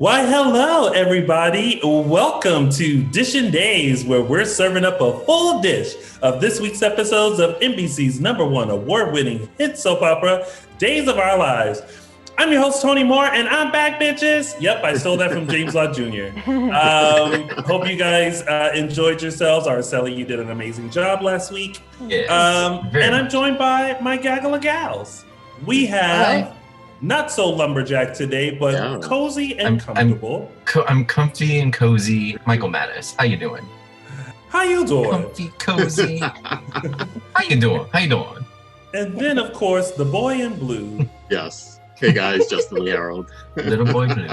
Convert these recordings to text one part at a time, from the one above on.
Why, hello, everybody. Welcome to Dishin Days, where we're serving up a full dish of this week's episodes of NBC's #1 award-winning hit soap opera, Days of Our Lives. I'm your host, Tony Moore, and I'm back, bitches. Yep, I stole that from James Law Jr. Hope you guys enjoyed yourselves. Araceli, you did an amazing job last week. Yes, and I'm joined by my gaggle of gals. We have... Not so lumberjack today, but cozy and comfortable. I'm comfy and cozy. Michael Mattis, how you doing? How you doing? Comfy, cozy. How you doing? And then, of course, the boy in blue. Yes. Hey guys, Justin Hareld. Little boy blue.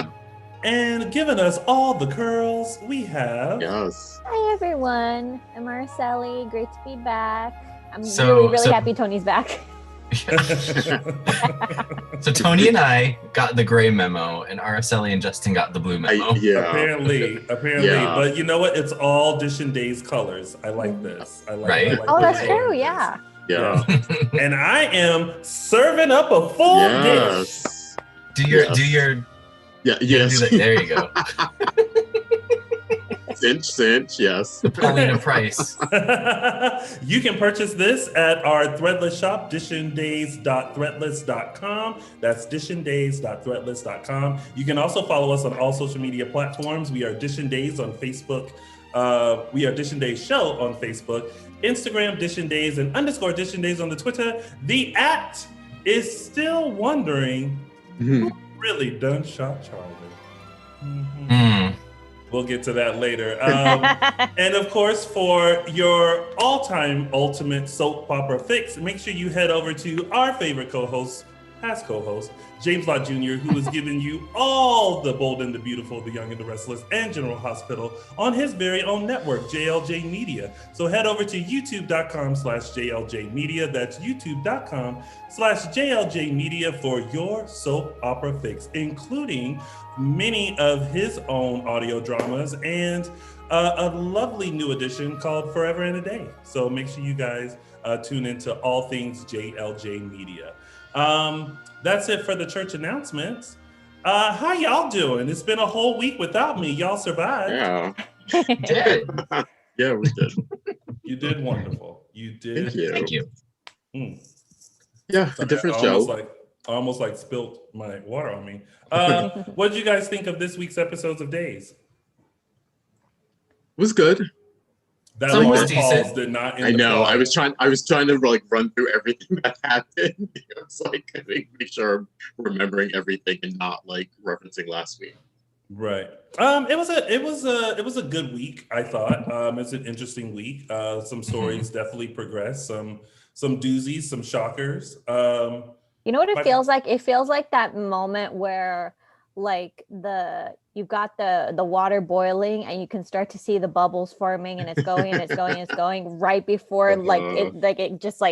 And giving us all the curls, we have... Yes. Hi, everyone. I'm Araceli. Great to be back. I'm really happy Tony's back. So Tony and I got the gray memo, and Araceli and Justin got the blue memo. Apparently. Yeah. But you know what? It's all Dishin Days colors. I like this. I like that's true. Yeah. Yeah. And I am serving up a full dish. Do your Yes. There you go. Cinch, yes. The Paulina price. You can purchase this at our Threadless shop, dishindays.threadless.com. That's dishindays.threadless.com. You can also follow us on all social media platforms. We are Dishin Days on Facebook. We are Dishin Days Show on Facebook, Instagram, Dishin Days, and _Dishin Days on the Twitter. The @ is still wondering who really done shot Charlie. We'll get to that later. And of course, for your all-time ultimate soap opera fix, make sure you head over to our favorite co-host, past co-host, James Law Jr., who is giving you all the Bold and the Beautiful, the Young and the Restless, and General Hospital on his very own network, JLJ Media. So head over to youtube.com/JLJ Media. That's youtube.com/JLJ Media for your soap opera fix, including many of his own audio dramas and a lovely new edition called Forever and a Day. So make sure you guys tune into all things JLJ Media. That's it for the church announcements. How y'all doing? It's been a whole week without me. Y'all survived. Yeah. Did. Yeah, we did. You did wonderful. You did. Thank you. Yeah, a different show. I almost spilt my water on me. What did you guys think of this week's episodes of Days? It was good. That Some was long pause decent. did not end I the know. plot. I was trying to run through everything that happened. It was I think make sure I'm remembering everything and not referencing last week. Right. It was a good week, I thought. It's an interesting week. Some stories definitely progressed. Some doozies, some shockers. You know what it feels like? It feels like that moment where you've got the water boiling and you can start to see the bubbles forming and it's going right before it just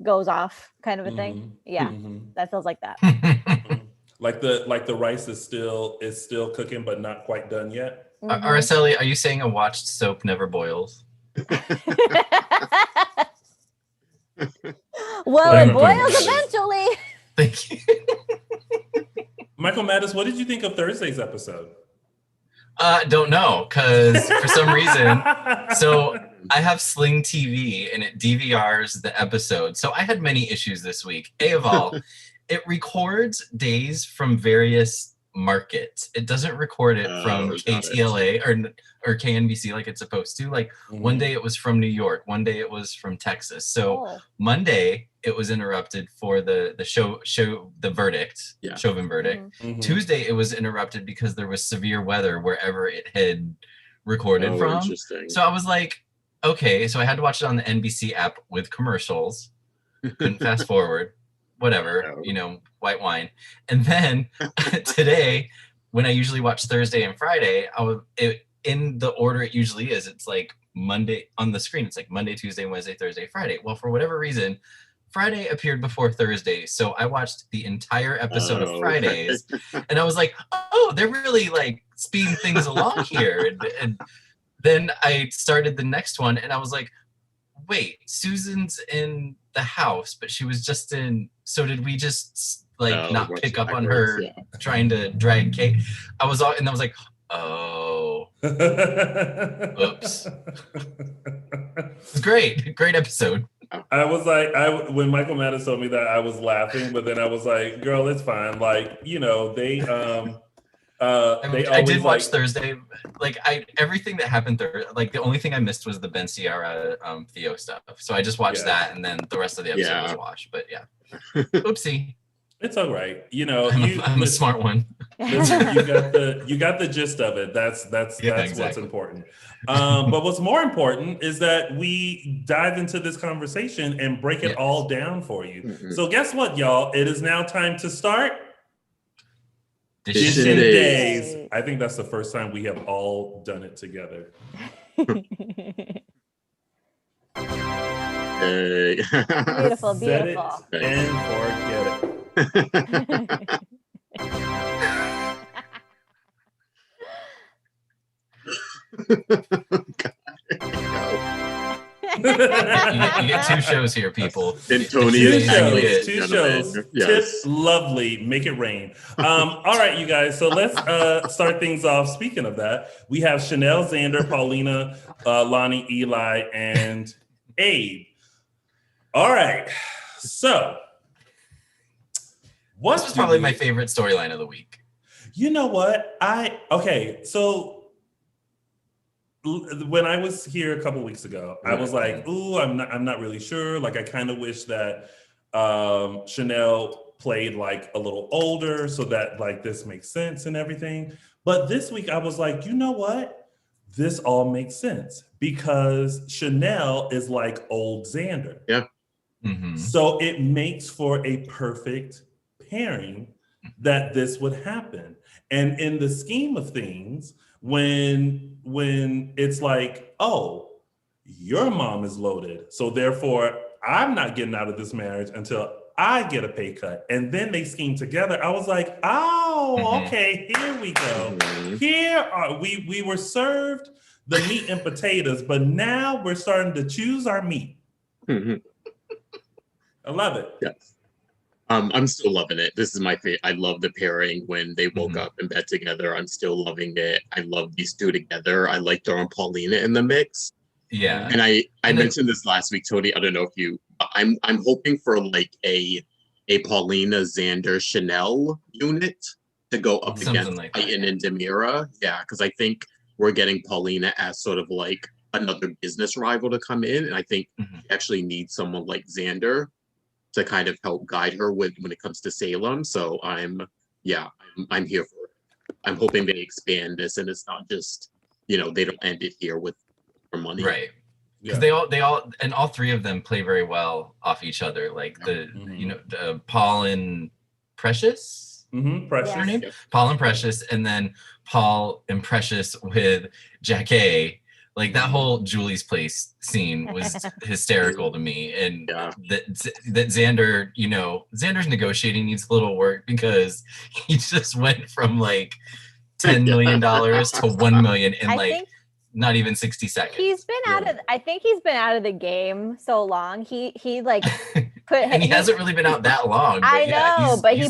goes off kind of a thing. Yeah. That feels like that. Like the rice is still cooking but not quite done yet. Araceli, are you saying a watched soap never boils? Well, it boils eventually. Thank you. Michael Mattis, what did you think of Thursday's episode? Don't know, because for some reason, so I have Sling TV and it DVRs the episode. So I had many issues this week. A of all, it records days from various markets. It doesn't record it from KTLA or KNBC like it's supposed to. One day it was from New York, one day it was from Texas. So Monday it was interrupted for the show the verdict, Chauvin verdict. Tuesday it was interrupted because there was severe weather wherever it had recorded from. Interesting. So I was like, okay, so I had to watch it on the NBC app with commercials. Couldn't fast forward. Whatever, white wine. And then today, when I usually watch Thursday and Friday, in the order it usually is, it's Monday on the screen. It's Monday, Tuesday, Wednesday, Thursday, Friday. Well, for whatever reason, Friday appeared before Thursday. So I watched the entire episode of Fridays and I was like, oh, they're really speeding things along here. And then I started the next one and I was like, wait, Susan's in the house, but she was just in, so did we just like not works pick up on backwards, her yeah. trying to drag Kate. I was like, oh, oops. It's great episode. I was like, when Michael Madden told me that, I was laughing, but then I was like, girl, it's fine. Like, you know, they I did watch like, Thursday. Like everything that happened there, like the only thing I missed was the Ben Ciara Theo stuff. So I just watched that, and then the rest of the episode was washed. But yeah, oopsie. It's all right. You know, I'm a smart one. Listen, you got the gist of it. That's exactly what's important. But what's more important is that we dive into this conversation and break it all down for you. Mm-hmm. So guess what, y'all? It is now time to start Dishin Days. I think that's the first time we have all done it together. Hey. Beautiful, Set beautiful. it and forget it. You get two shows here, people. And Tony two shows. Yes. Tip, lovely. Make it rain. All right, you guys. So let's start things off. Speaking of that, we have Chanel, Xander, Paulina, Lonnie, Eli, and Abe. All right. So this was probably my favorite storyline of the week. You know what? So when I was here a couple weeks ago, I was like, "Ooh, I'm not really sure." Like, I kind of wish that Chanel played like a little older, so that like this makes sense and everything. But this week, I was like, you know what? This all makes sense because Chanel is like old Xander. Yeah. Mm-hmm. So it makes for a perfect pairing that this would happen. And in the scheme of things, when it's like, oh, your mom is loaded, so therefore I'm not getting out of this marriage until I get a pay cut, and then they scheme together. I was like, oh, okay, here we go. We were served the meat and potatoes, but now we're starting to choose our meat. I love it. Yes. I'm still loving it. This is my favorite. I love the pairing when they woke up in bed together. I'm still loving it. I love these two together. I like throwing Paulina in the mix. Yeah. And I mentioned this last week, Tony. I don't know if you. I'm hoping for like a Paulina, Xander, Chanel unit to go up against like Titan and Demira. Yeah, because I think we're getting Paulina as sort of like another business rival to come in, and I think we actually need someone like Xander to kind of help guide her when it comes to Salem. So I'm here for it. I'm hoping they expand this and it's not just, they don't end it here with more money. Right. Because they all and all three of them play very well off each other. Like the Paul and Precious. Precious. Her name? Yep. Paul and Precious, and then Paul and Precious with Jackie. Like that whole Julie's Place scene was hysterical to me, and that Xander, Xander's negotiating needs a little work because he just went from like $10 million to $1 million in not even 60 seconds. He's been I think he's been out of the game so long. He like and he hasn't really been out that long. I know, but he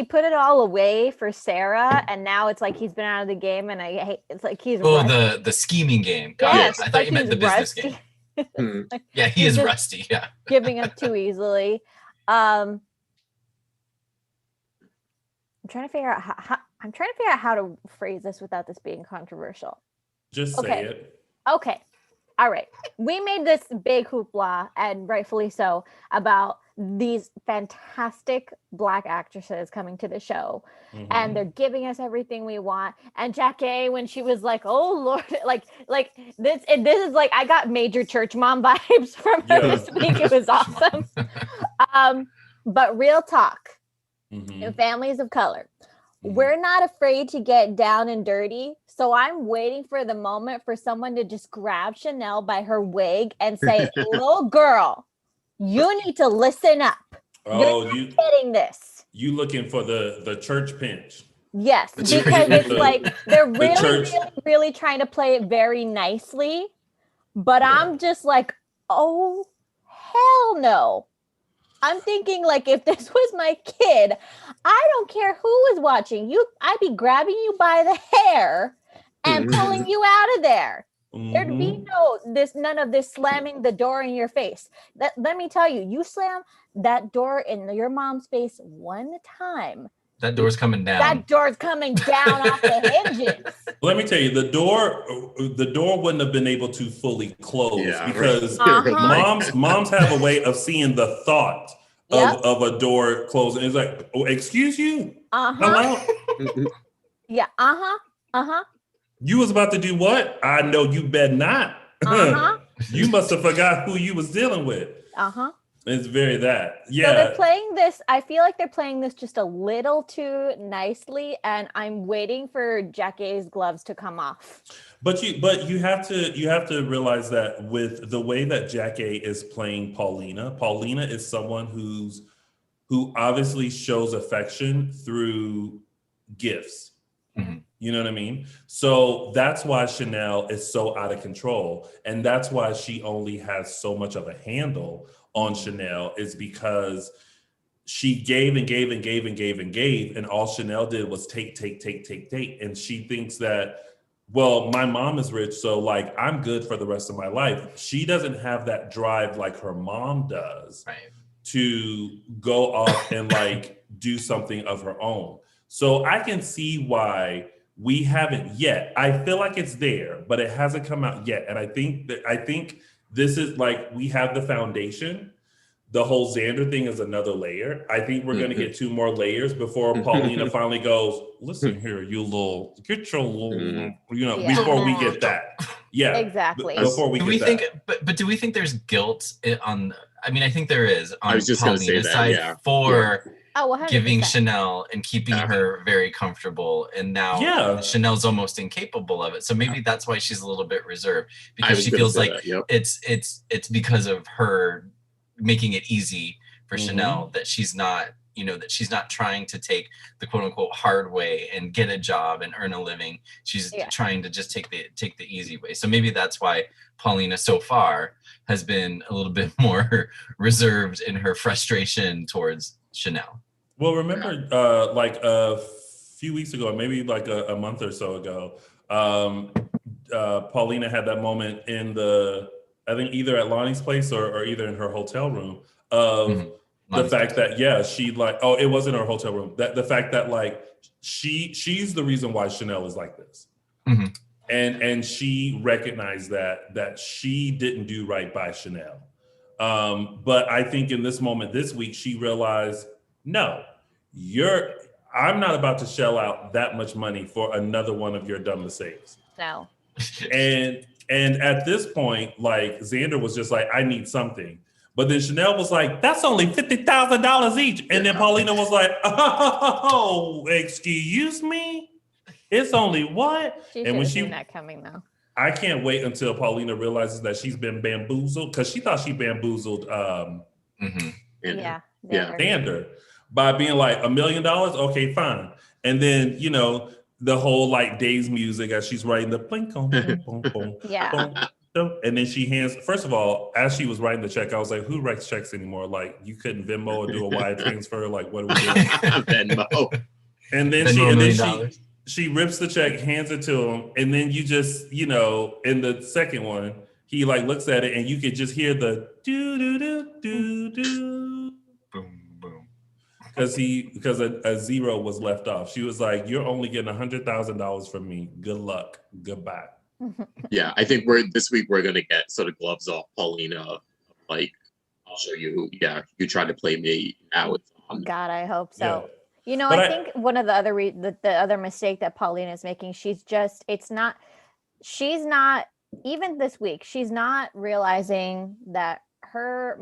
put it all away for Sarah, and now it's like he's been out of the game, and I hate. It's like he's the scheming game. Yes, I thought you meant the business rusty. game. Yeah, he is rusty. Yeah, giving up too easily. I'm trying to figure out how to phrase this without this being controversial. Just say it. Okay. All right. We made this big hoopla, and rightfully so, about these fantastic Black actresses coming to the show. And they're giving us everything we want. And Jackie, when she was like, oh Lord, like this is like, I got major church mom vibes from her this week. It was awesome. But real talk, in families of color, we're not afraid to get down and dirty. So I'm waiting for the moment for someone to just grab Chanel by her wig and say, little girl, you need to listen up. Oh, You're not getting this. You looking for the church pinch. Yes, because it's like they're really trying to play it very nicely. But I'm just like, oh, hell no. I'm thinking like if this was my kid, I don't care who was watching you. I'd be grabbing you by the hair and pulling you out of there. There'd be none of this slamming the door in your face. Let me tell you, you slam that door in your mom's face one time. That door's coming down. That door's coming down off the hinges. Let me tell you, the door wouldn't have been able to fully close because moms have a way of seeing the thought of a door closing. It's like, oh, excuse you? Hello? Yeah. You was about to do what? I know you better not. You must have forgot who you was dealing with. It's very that. Yeah. So they're playing this. I feel like they're playing this just a little too nicely, and I'm waiting for Jackie's gloves to come off. But you have to realize that with the way that Jackie is playing Paulina is someone who obviously shows affection through gifts. You know what I mean? So that's why Chanel is so out of control. And that's why she only has so much of a handle on Chanel, is because she gave and gave and gave and gave and gave. And all Chanel did was take. And she thinks that, well, my mom is rich, so like I'm good for the rest of my life. She doesn't have that drive like her mom does to go off and like do something of her own. So I can see why we haven't yet. I feel like it's there, but it hasn't come out yet. And I think this is like, we have the foundation. The whole Xander thing is another layer. I think we're going to get 2 more layers before Paulina finally goes, listen here, get your little, before we get that. Yeah, exactly. Before we get that. But do we think there's guilt on, I mean, I think there is on I was just going to say Paulina's that, side for giving 100%. Chanel and keeping her very comfortable, and now Chanel's almost incapable of it. So maybe that's why she's a little bit reserved, because she feels like it's because of her making it easy for Chanel that she's not trying to take the quote unquote hard way and get a job and earn a living. She's trying to just take the easy way. So maybe that's why Paulina so far has been a little bit more reserved in her frustration towards Chanel. Well, remember like a few weeks ago, maybe like a month or so ago, Paulina had that moment in I think either at Lonnie's place or either in her hotel room of the fact that, she like, oh, it wasn't her hotel room. That the fact that like she's the reason why Chanel is like this. And she recognized that she didn't do right by Chanel. But I think in this moment this week, she realized, no, I'm not about to shell out that much money for another one of your dumb mistakes. No. And at this point, like Xander was just like, I need something. But then Chanel was like, that's only $50,000 each. And then Paulina was like, oh, excuse me? It's only what? And when she not coming though. I can't wait until Paulina realizes that she's been bamboozled, because she thought she bamboozled Xander by being like $1 million. Okay, fine. And then, the whole like Days music as she's writing the blink on boom, boom, boom, boom. And then she hands, first of all, as she was writing the check, I was like, who writes checks anymore? Like, you couldn't Venmo or do a wire transfer? Like, what are we doing? Venmo. And then she rips the check, hands it to him, and then you just, in the second one, he like looks at it and you could just hear the do do do do do. Boom, boom. Because a zero was left off. She was like, you're only getting $100,000 from me. Good luck. Goodbye. Yeah, I think this week we're gonna get sort of gloves off Paulina. Like, I'll show you. Yeah, you tried to play me. Now it's on. God, I hope so. Yeah. I think one of the other the other mistake that Paulina is making, she's not even this week, she's not realizing that her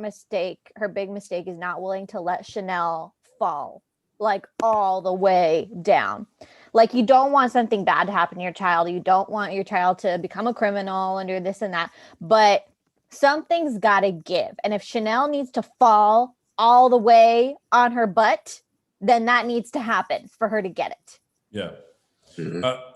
big mistake is not willing to let Chanel fall like all the way down. Like, you don't want something bad to happen to your child. You don't want your child to become a criminal and do this and that, but something's got to give. And if Chanel needs to fall all the way on her butt, then that needs to happen for her to get it. Yeah.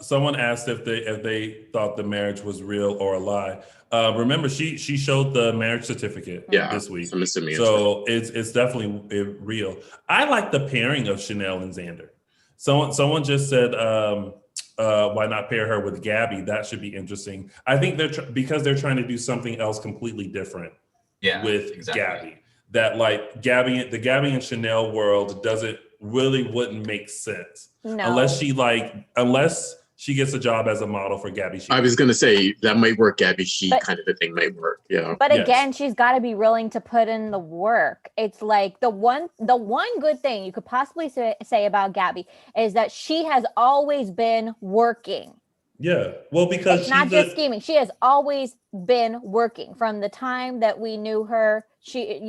Someone asked if they thought the marriage was real or a lie. Remember, she showed the marriage certificate this week, so it's definitely real. I like the pairing of Chanel and Xander. Someone just said, why not pair her with Gabby? That should be interesting. I think because they're trying to do something else completely different with Gabby. That like the Gabby and Chanel world wouldn't make sense unless she gets a job as a model for Gabby. I was gonna say that might work. Gabby kind of a thing might work. Yeah. But again, she's got to be willing to put in the work. It's like the one good thing you could possibly say about Gabby is that she has always been working. Yeah. Well, because it's not just scheming. She has always been working from the time that we knew her. She,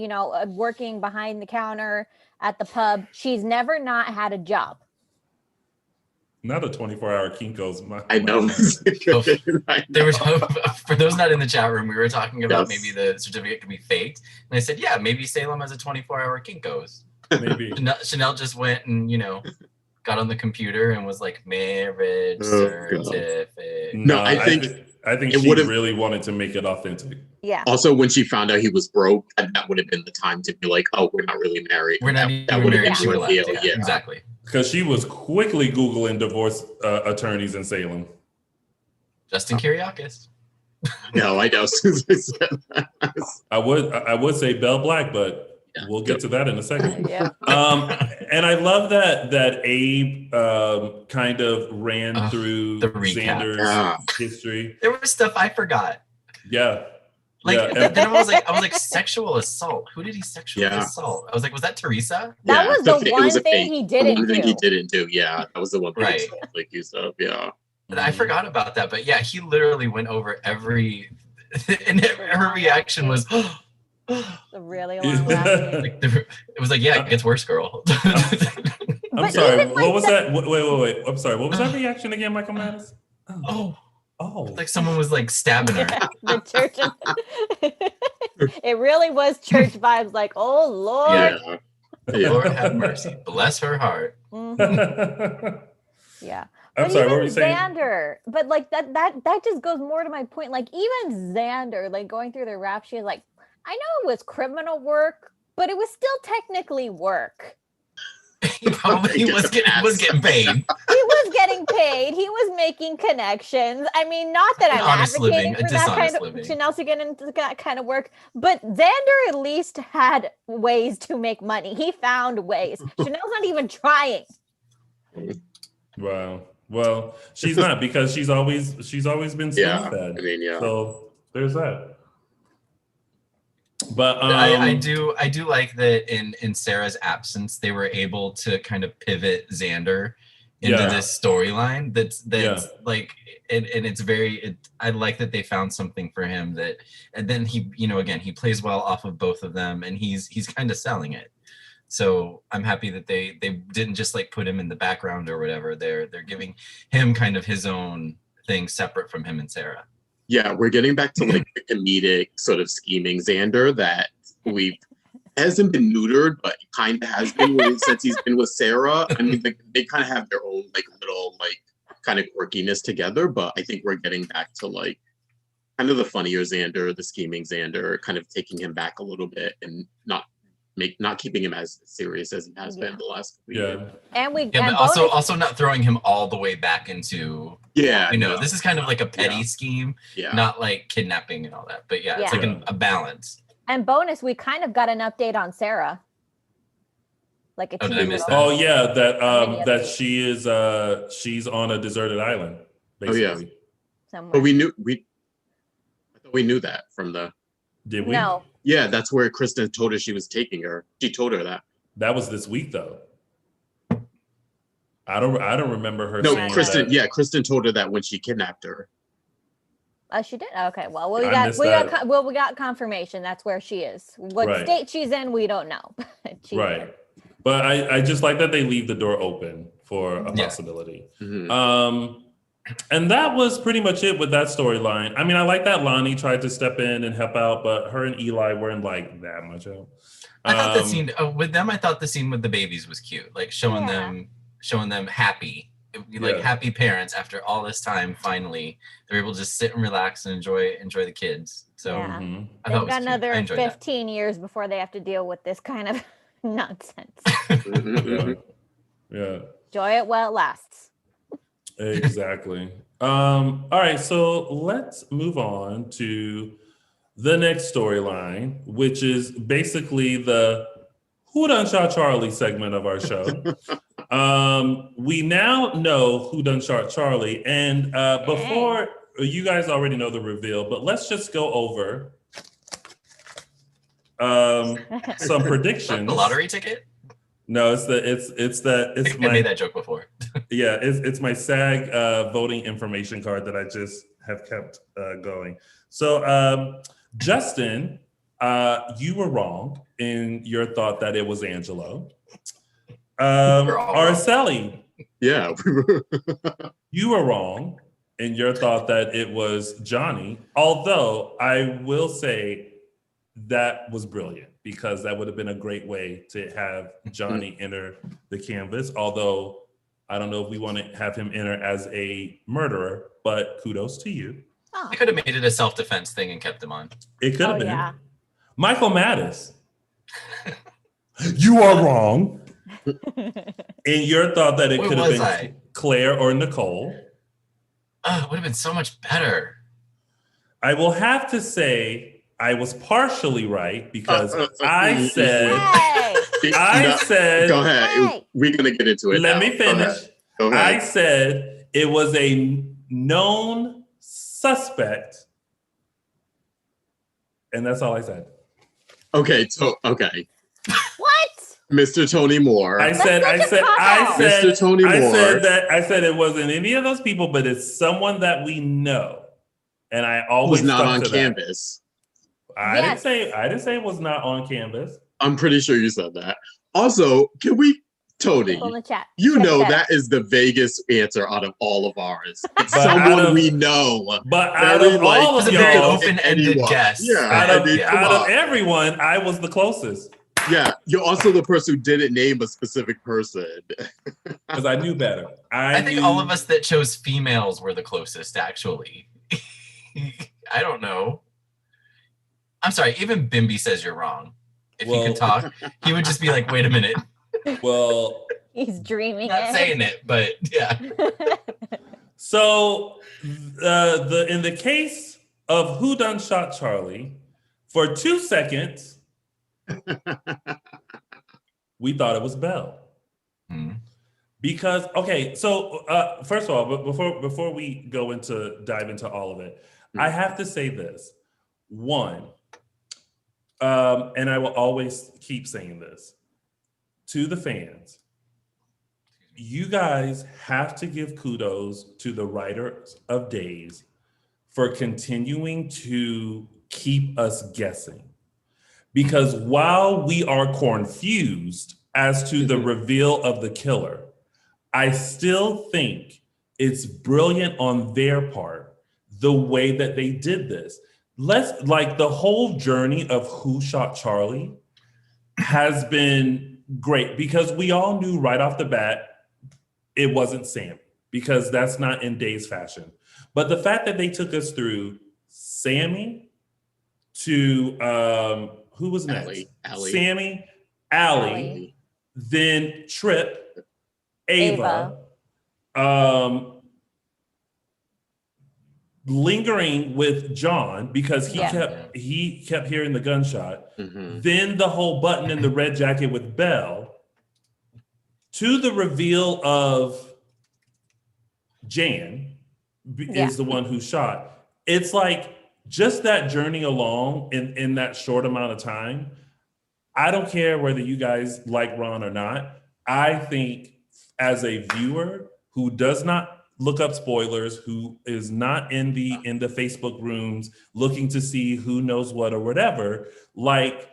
working behind the counter at the pub. She's never not had a job. Not a 24-hour Kinko's. I know. There was for those not in the chat room, we were talking about maybe the certificate could be faked, and I said, yeah, maybe Salem has a 24-hour Kinko's. Maybe Chanel just went and got on the computer and was like marriage certificate. No, I think she really wanted to make it authentic. Yeah. Also, when she found out he was broke, that would have been the time to be like, "Oh, we're not really married." We're not that would have been she the deal. Yeah, exactly. Because she was quickly Googling divorce attorneys in Salem. Justin Kiriakis. No, I know. I would say Bell Black, but we'll get to that in a second. Yeah. And I love that Abe kind of ran through Xander's history. There was stuff I forgot. Yeah. Then I was like, sexual assault. Who did he sexually assault? I was like, was that Teresa? That was the one thing he didn't do. He didn't do. Yeah, that was the one thing. Right. Like you said. Yeah. And I forgot about that, but yeah, he literally went over every, and her reaction was. The really long laugh. It was like, yeah, it gets worse, girl. I'm sorry. What was that? Wait. I'm sorry. What was that reaction again, Michael Mattis? Oh. Like someone was like stabbing her. Yeah, the church. It really was church vibes. Like, oh Lord. Yeah. Lord have mercy. Bless her heart. Mm-hmm. Yeah. I'm sorry, what were you saying? Xander, but like that just goes more to my point. Like even Xander, like going through the rap sheet, like I know it was criminal work, but it was still technically work. He probably was getting paid. He was getting paid. He was making connections. I mean, not that I'm advocating for that kind of Chanel to get into that kind of work, but Xander at least had ways to make money. He found ways. Chanel's not even trying. Wow. Well, she's not because she's always been spoon-fed. I mean, So there's that. But I do like that in Sarah's absence, they were able to kind of pivot Xander into this storyline. That's like, and it's I like that they found something for him and then he, again, he plays well off of both of them, and he's kind of selling it. So I'm happy that they didn't just like put him in the background or whatever. They're giving him kind of his own thing separate from him and Sarah. Yeah, we're getting back to like the comedic sort of scheming Xander that hasn't been neutered, but kind of has been since he's been with Sarah. I mean, they kind of have their own like little like kind of quirkiness together, but I think we're getting back to like kind of the funnier Xander, the scheming Xander, kind of taking him back a little bit and not keeping him as serious as he has been the last couple years. But also not throwing him all the way back into this is kind of like a petty scheme, not like kidnapping and all that. But it's like a balance. And bonus, we kind of got an update on Sarah. Like a did I miss that? Oh yeah, that she is she's on a deserted island, basically. Oh yeah. Somewhere. But I thought we knew that from the Did we? No. Yeah, that's where Kristen told her she was taking her. She told her that. That was this week, though. I don't remember her. No, saying Kristen. that. Yeah, Kristen told her that when she kidnapped her. Oh, she did. Okay, well, we got confirmation. That's where she is. What state she's in, we don't know. Right, but I just like that they leave the door open for a possibility. Mm-hmm. And that was pretty much it with that storyline. I mean, I like that Lonnie tried to step in and help out, but her and Eli weren't like that much help. I thought the scene with them. I thought the scene with the babies was cute, like showing them happy like happy parents after all this time. Finally, they're able to just sit and relax and enjoy the kids. So I they've thought got it was another cute. 15 years before they have to deal with this kind of nonsense. Yeah. Enjoy it while it lasts. Exactly. All right, so let's move on to the next storyline, which is basically the Who Done Shot Charlie segment of our show. We now know who done shot Charlie, and before you guys already know the reveal, but let's just go over some predictions. The lottery ticket? No, I made that joke before. Yeah, it's my SAG voting information card that I just have kept going. So, Justin, you were wrong in your thought that it was Angelo. Araceli, yeah, you were wrong in your thought that it was Johnny. Although I will say that was brilliant because that would have been a great way to have Johnny enter the canvas. Although I don't know if we want to have him enter as a murderer, but kudos to you. I could have made it a self-defense thing and kept him on. It could have been. Yeah. Michael Mattis, you are wrong. In your thought that it could have been Claire or Nicole. It would have been so much better. I will have to say I was partially right because I said, go ahead. We're going to get into it. Let me finish. Go ahead. I said it was a known suspect. And that's all I said. Okay. Okay. What? Mr. Tony Moore. I said, Mr. Tony Moore. I said it wasn't any of those people, but it's someone that we know. And I always was not on to canvas. I didn't say it was not on canvas. I'm pretty sure you said that. Also, can we, Tony, you know that is the vaguest answer out of all of ours. It's someone we know. But out of all of y'all, open-ended guess. Yeah, out of everyone, I was the closest. Yeah, you're also the person who didn't name a specific person. Because I knew better. I think all of us that chose females were the closest, actually. I don't know. I'm sorry, even Bimby says you're wrong. If he could talk, he would just be like, wait a minute. Well, he's dreaming. Not saying it, but yeah. So in the case of Who Done Shot Charlie, for 2 seconds, we thought it was Belle. Because so first of all, but before we dive into all of it, I have to say this. One, and I will always keep saying this to the fans. You guys have to give kudos to the writers of Days for continuing to keep us guessing. Because while we are confused as to the reveal of the killer, I still think it's brilliant on their part, the way that they did this. The whole journey of who shot Charlie has been great because we all knew right off the bat it wasn't Sammy because that's not in Days fashion. But the fact that they took us through Sammy to who was next? Allie. Sammy, Allie, then Trip, Ava. Lingering with John because he kept hearing the gunshot. Then the whole button in the red jacket with Belle to the reveal of Jan is the one who shot. It's like just that journey along in that short amount of time. I don't care whether you guys like Ron or not. I think as a viewer who does not look up spoilers, who is not in the Facebook rooms looking to see who knows what or whatever, like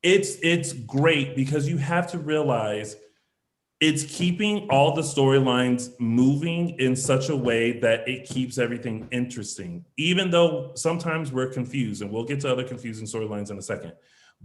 it's great because you have to realize it's keeping all the storylines moving in such a way that it keeps everything interesting, even though sometimes we're confused, and we'll get to other confusing storylines in a second.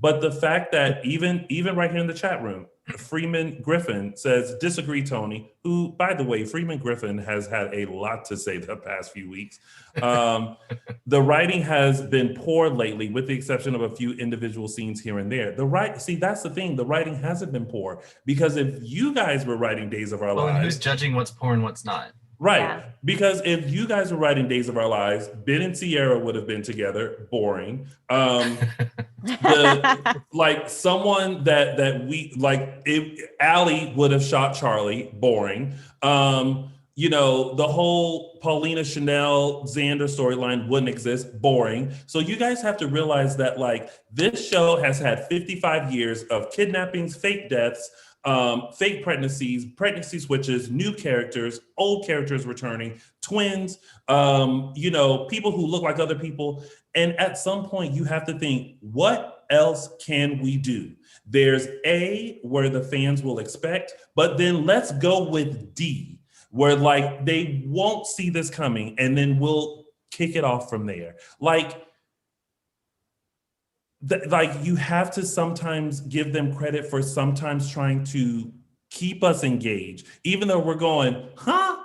But the fact that even right here in the chat room, Freeman Griffin says, disagree, Tony, who, by the way, Freeman Griffin has had a lot to say the past few weeks. The writing has been poor lately, with the exception of a few individual scenes here and there. See, that's the thing. The writing hasn't been poor, because if you guys were writing Days of Our Lives... and who's judging what's poor and what's not? Right. Yeah. Because if you guys were writing Days of Our Lives, Ben and Ciara would have been together. Boring. Like someone that we like, if Allie would have shot Charlie. Boring. You know, the whole Paulina Chanel Xander storyline wouldn't exist. Boring. So you guys have to realize that like this show has had 55 years of kidnappings, fake deaths, fake pregnancies, pregnancy switches, new characters, old characters returning, twins, you know, people who look like other people. And at some point you have to think, what else can we do? There's A, where the fans will expect, but then let's go with D, where like they won't see this coming, and then we'll kick it off from there. Like you have to sometimes give them credit for sometimes trying to keep us engaged, even though we're going, huh?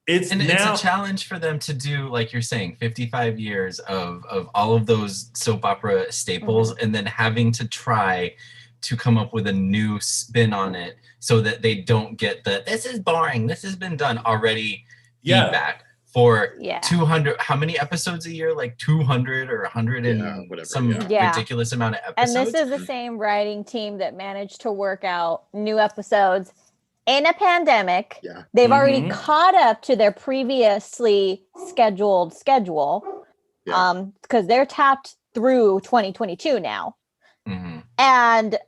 It's a challenge for them to do, like you're saying, 55 years of all of those soap opera staples, and then having to try to come up with a new spin on it so that they don't get this is boring, this has been done already feedback. For 200, how many episodes a year? Like 200 or 100 and ridiculous amount of episodes. And this is the same writing team that managed to work out new episodes in a pandemic. Yeah. They've already caught up to their previously scheduled schedule, because they're tapped through 2022 now. And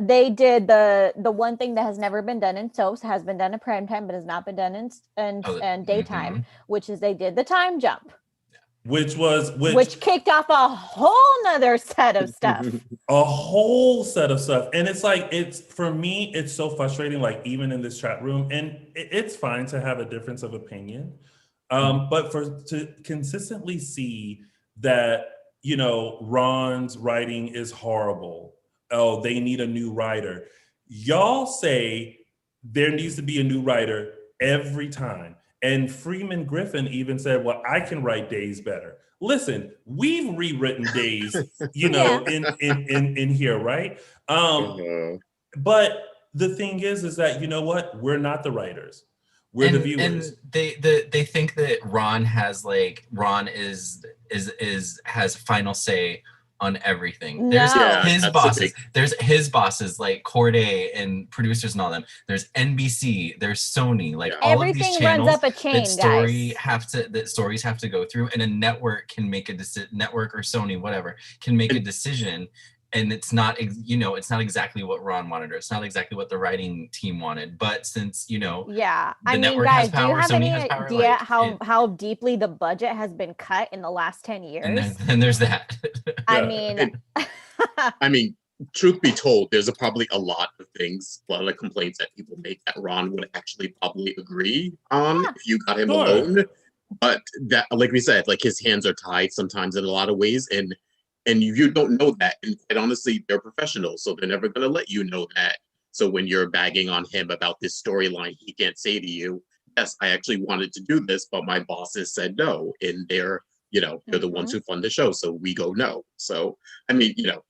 they did the one thing that has never been done in soaps, has been done in prime time, but has not been done in daytime, which is they did the time jump. Which kicked off a whole nother set of stuff. A whole set of stuff. And it's like, for me, it's so frustrating, like even in this chat room, and it's fine to have a difference of opinion. But to consistently see that, you know, Ron's writing is horrible. Oh, they need a new writer. Y'all say there needs to be a new writer every time. And Freeman Griffin even said, well, I can write Days better. Listen, we've rewritten Days, you know, in here, right? But the thing is that, you know what? We're not the writers. We're the viewers. And they think that Ron has final say on everything. There's his bosses. There's his bosses like Corday and producers and all them. There's NBC. There's Sony. Like all of these channels runs up a chain, that stories have to go through, and a network can make a decision. Network or Sony, whatever, can make a decision. And it's not, you know, it's not exactly what Ron wanted, or it's not exactly what the writing team wanted. But since, you know, I mean, guys, do you have any idea how deeply the budget has been cut in the last 10 years? And then there's that. I mean, I mean, truth be told, there's probably a lot of complaints that people make that Ron would actually probably agree on if you got him alone. But that, like we said, like his hands are tied sometimes in a lot of ways, and you don't know that. And quite honestly, they're professionals, so they're never going to let you know that. So when you're bagging on him about this storyline, he can't say to you, yes, I actually wanted to do this, but my bosses said no. And they're the ones who fund the show, so we go no. So, I mean, you know,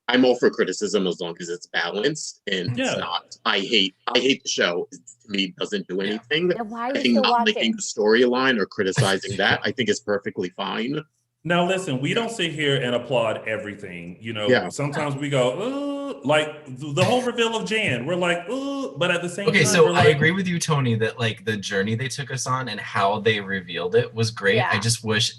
I'm all for criticism as long as it's balanced and it's not, I hate the show. It, to me, doesn't do anything. Why I think not liking the storyline or criticizing that, I think is perfectly fine. Now, listen, we don't sit here and applaud everything. You know, sometimes we go, like the whole reveal of Jan. We're like, but at the same time. Okay, so I agree with you, Tony, that like the journey they took us on and how they revealed it was great. I just wish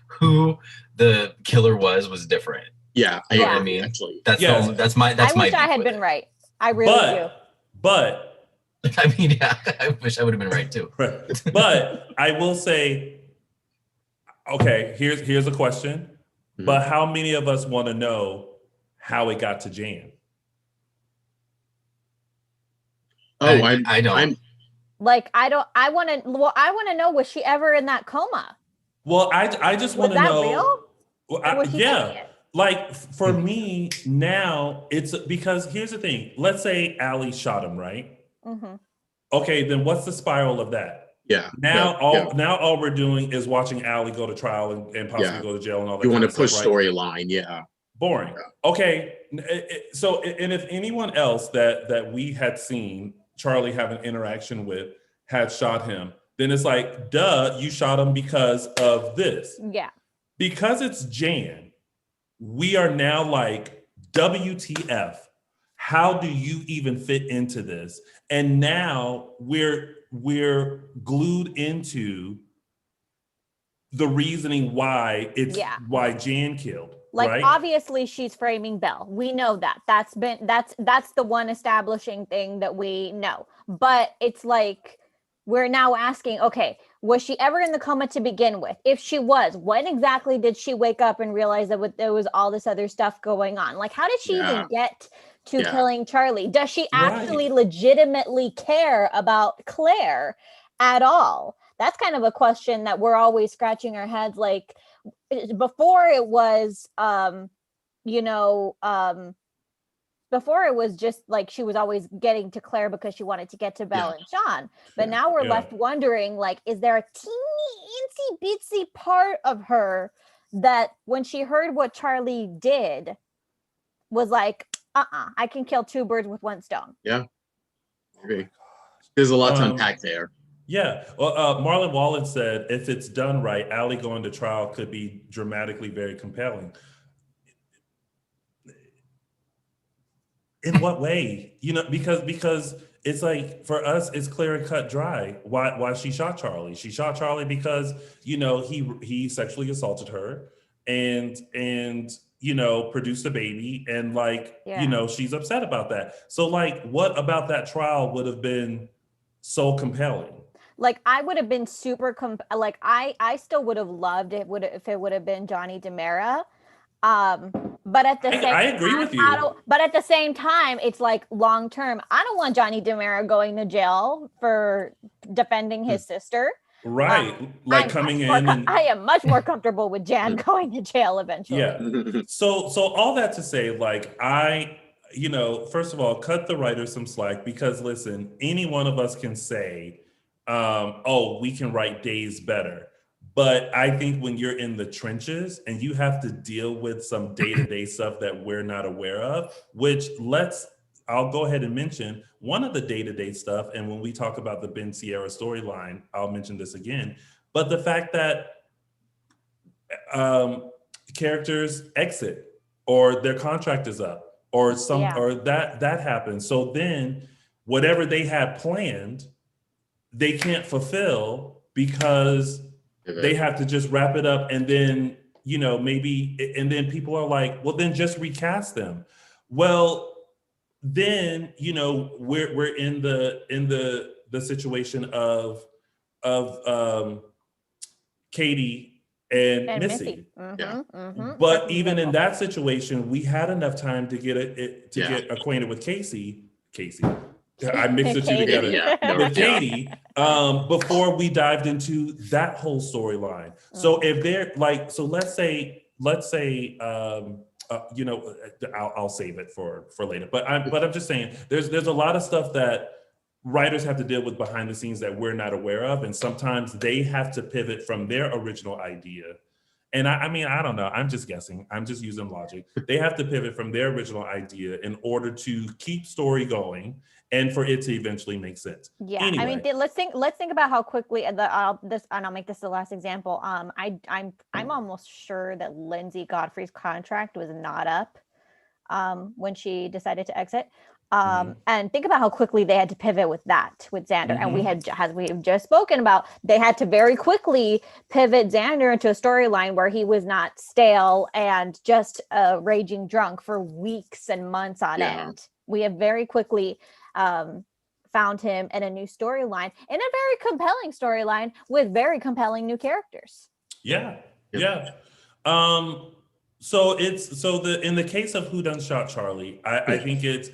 who the killer was different. Yeah, I mean, actually, that's my. I wish I had been right. I really do. But I mean, I wish I would have been right too. But I will say. Okay, here's a question. But how many of us want to know how it got to Jan? Oh, I don't. I want to know, was she ever in that coma? Well, I just want to know. Was that real? Yeah. like for me now, it's because here's the thing. Let's say Allie shot him, right? Mm-hmm. Okay, then what's the spiral of that? Yeah. Now all we're doing is watching Allie go to trial and possibly go to jail and all that. You want to stuff, push right? storyline, yeah. Boring. Yeah. Okay, so and if anyone else that we had seen Charlie have an interaction with had shot him, then it's like, duh, you shot him because of this. Yeah. Because it's Jan, we are now like, WTF? How do you even fit into this? And now we're glued into the reasoning why why Jan killed. Like, right? Obviously she's framing Belle. We know that. That's the one establishing thing that we know. But it's like, we're now asking, okay, was she ever in the coma to begin with? If she was, when exactly did she wake up and realize that there was all this other stuff going on? Like, how did she even get to killing Charlie? Does she actually legitimately care about Claire at all? That's kind of a question that we're always scratching our heads. Like, before it was, before it was just like she was always getting to Claire because she wanted to get to Belle and Sean. But now we're left wondering, like, is there a teeny itsy bitsy part of her that when she heard what Charlie did was like, I can kill two birds with one stone. Yeah. Okay. There's a lot to unpack there. Yeah. Well, Marlon Wallen said, if it's done right, Allie going to trial could be dramatically very compelling. In what way? Because it's like, for us, it's clear and cut dry why she shot Charlie. She shot Charlie because, he sexually assaulted her and produced a baby, and she's upset about that. So like, what about that trial would have been so compelling? Like, I would have been super I still would have loved it if it would have been Johnny DiMera. But at the same I agree with you. But at the same time, it's like, long term, I don't want Johnny DiMera going to jail for defending his sister. Right. I am much more comfortable with Jan going to jail eventually. Yeah. So all that to say, like, first of all, cut the writers some slack, because listen, any one of us can say, we can write days better. But I think when you're in the trenches and you have to deal with some day-to-day stuff that we're not aware of, I'll go ahead and mention one of the day-to-day stuff. And when we talk about the Ben Ciara storyline, I'll mention this again. But the fact that characters exit, or their contract is up, or or that happens. So then whatever they had planned, they can't fulfill because they have to just wrap it up, and then and then people are like, well, then just recast them. Well, then we're in the situation of Katie and Missy. But even in that situation, we had enough time to get acquainted with Casey. I mixed the two together. With Katie, before we dived into that whole storyline. So if they're like, let's say, I'll save it for later. But I'm just saying, there's a lot of stuff that writers have to deal with behind the scenes that we're not aware of, and sometimes they have to pivot from their original idea. And I mean, I don't know. I'm just guessing. I'm just using logic. They have to pivot from their original idea in order to keep story going and for it to eventually make sense. Yeah. Anyway. I mean, let's think about how quickly I'll make this the last example. I'm almost sure that Lindsay Godfrey's contract was not up when she decided to exit. And think about how quickly they had to pivot with Xander. And as we've just spoken about, they had to very quickly pivot Xander into a storyline where he was not stale and just raging drunk for weeks and months on end. We have very quickly found him in a new storyline, in a very compelling storyline with very compelling new characters. Yeah. So in the case of Who Done Shot Charlie, I think it's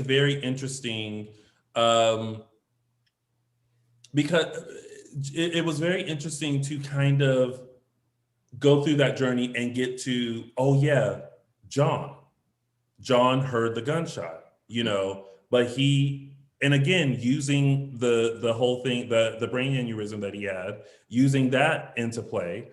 very interesting because it was very interesting to kind of go through that journey and get to, oh yeah, John heard the gunshot, but and again, using the whole thing, the brain aneurysm that he had, using that into play,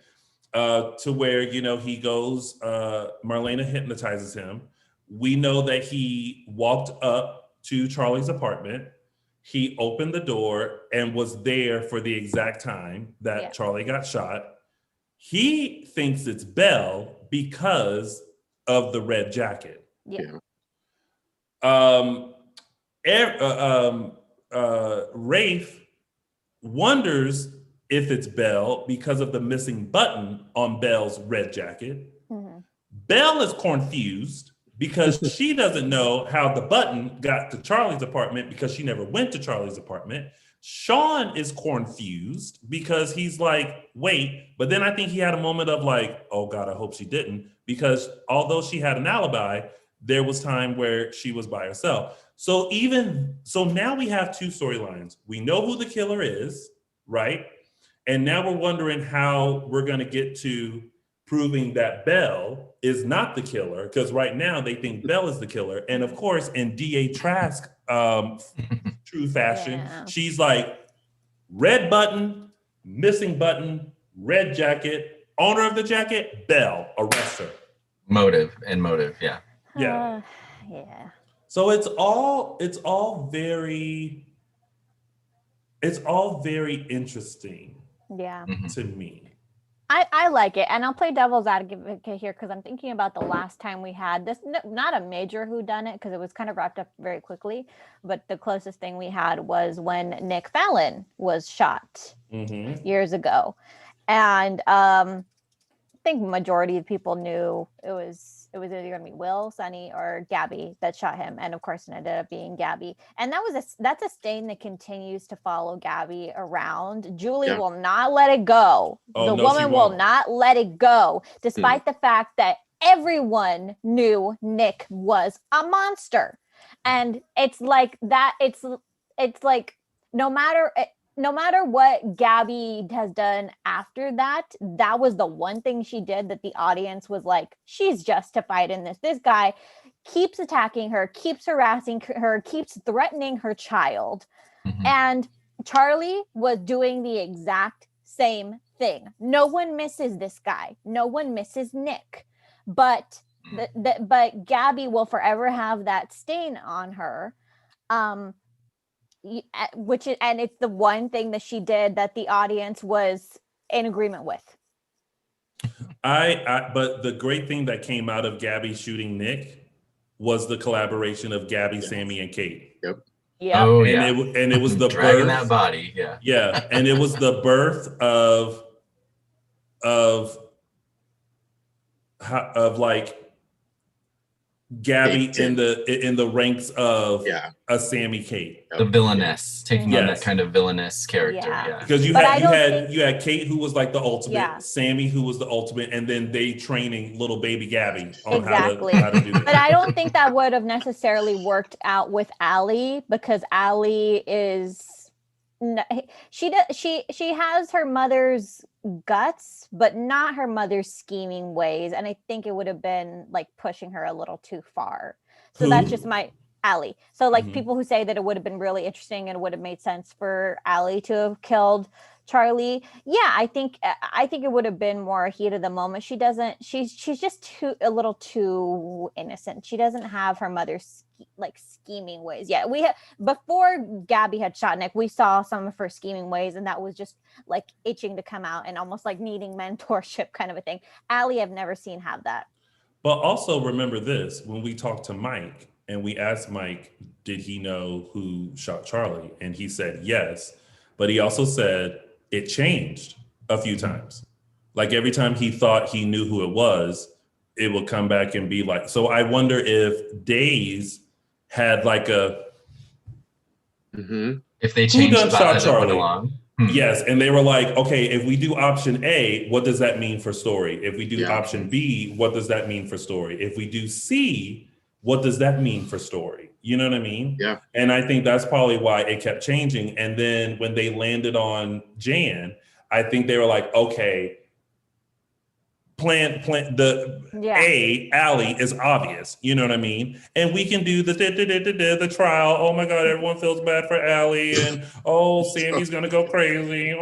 to where, he goes, Marlena hypnotizes him. We know that he walked up to Charlie's apartment. He opened the door and was there for the exact time that Charlie got shot. He thinks it's Belle because of the red jacket. Yeah. Rafe wonders if it's Belle because of the missing button on Belle's red jacket. Mm-hmm. Belle is confused because she doesn't know how the button got to Charlie's apartment because she never went to Charlie's apartment. Sean is confused because he's like, wait, but then I think he had a moment of like, oh God, I hope she didn't, because although she had an alibi, there was time where she was by herself. So now we have two storylines. We know who the killer is, right? And now we're wondering how we're going to get to proving that Belle is not the killer, because right now they think Belle is the killer. And of course, in D.A. Trask true fashion, she's like, red button, missing button, red jacket, owner of the jacket, Belle, arrest her. Motive, yeah. Yeah. Yeah. So it's all very interesting. Yeah. To me. I like it, and I'll play devil's advocate here because I'm thinking about the last time we had this, not a major whodunit because it was kind of wrapped up very quickly, but the closest thing we had was when Nick Fallon was shot years ago, and I think majority of people knew it was either going to be Will, Sonny, or Gabby that shot him, and of course it ended up being Gabby. And that's a stain that continues to follow Gabby around. Julie will not let it go. The woman will not let it go, despite the fact that everyone knew Nick was a monster. And it's like that. It's like no matter what Gabby has done after that, that was the one thing she did that the audience was like, she's justified in this. This guy keeps attacking her, keeps harassing her, keeps threatening her child. Mm-hmm. And Charlie was doing the exact same thing. No one misses this guy. No one misses Nick. But but Gabby will forever have that stain on her. It's the one thing that she did that the audience was in agreement with. But the great thing that came out of Gabby shooting Nick was the collaboration of Gabby, Sammy, and Kate. Yep. Yeah. Oh, and it was the dragging birth, that body. Yeah. Yeah, and it was the birth of like Gabby in the ranks of a Sammy Kate, the villainess, taking on that kind of villainous character. Yeah. Because you had Kate, who was like the ultimate, Sammy, who was the ultimate, and then they training little baby Gabby on how to do that. But I don't think that would have necessarily worked out with Allie, because Allie is she has her mother's guts, but not her mother's scheming ways, and I think it would have been like pushing her a little too far. So that's just my Allie. So like people who say that it would have been really interesting and it would have made sense for Allie to have killed Charlie. Yeah, I think it would have been more heat of the moment. She's just a little too innocent. She doesn't have her mother's scheming ways. Yeah, before Gabby had shot Nick, we saw some of her scheming ways, and that was just like itching to come out and almost like needing mentorship kind of a thing. Allie, I've never seen have that. But also remember this, when we talked to Mike and we asked Mike, did he know who shot Charlie? And he said yes, but he also said it changed a few times. Like every time he thought he knew who it was, it would come back and be like, so I wonder if Days had like if they changed who done shot Charlie? Along. Yes, and they were like, okay, if we do option A, what does that mean for story? If we do option B, what does that mean for story? If we do C, what does that mean for story? You know what I mean? Yeah. And I think that's probably why it kept changing. And then when they landed on Jan, I think they were like, okay, Plan the Allie is obvious, you know what I mean? And we can do the trial. Oh my God, everyone feels bad for Allie, and Sammy's gonna go crazy.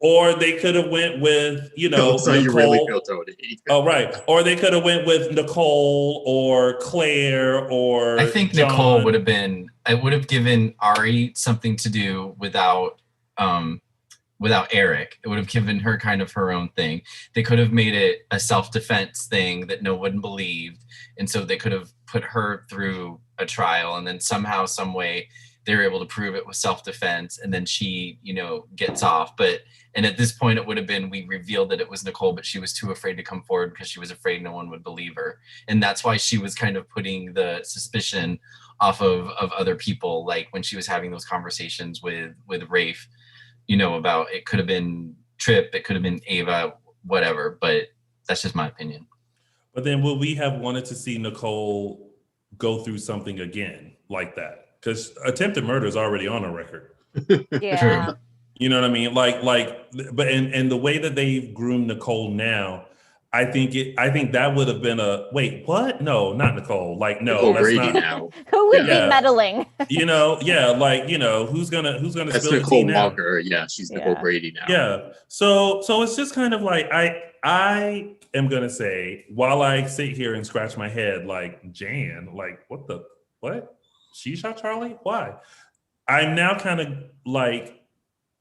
Or they could have went with, so Nicole. you really feel Tony. Oh, right. Or they could have went with Nicole or Claire or I think John. Nicole would have given Ari something to do without Eric. It would have given her kind of her own thing. They could have made it a self-defense thing that no one believed. And so they could have put her through a trial, and then somehow, some way, they're able to prove it was self-defense, and then she, gets off. And at this point, it would have been, we revealed that it was Nicole, but she was too afraid to come forward because she was afraid no one would believe her. And that's why she was kind of putting the suspicion off of other people, like when she was having those conversations with Rafe, about, it could have been Trip, it could have been Ava, whatever, but that's just my opinion. But then would we have wanted to see Nicole go through something again like that? Because attempted murder is already on her record. Yeah. True. You know what I mean? But the way that they've groomed Nicole now, I think that would have been wait, what? No, not Nicole. No, that's not. Now. Who would be meddling? Who's gonna That's spill Nicole the tea now? Walker. Yeah, she's Nicole Brady now. Yeah. So it's just kind of like I am gonna say, while I sit here and scratch my head, like Jan, like what? She shot Charlie? Why? I'm now kind of like,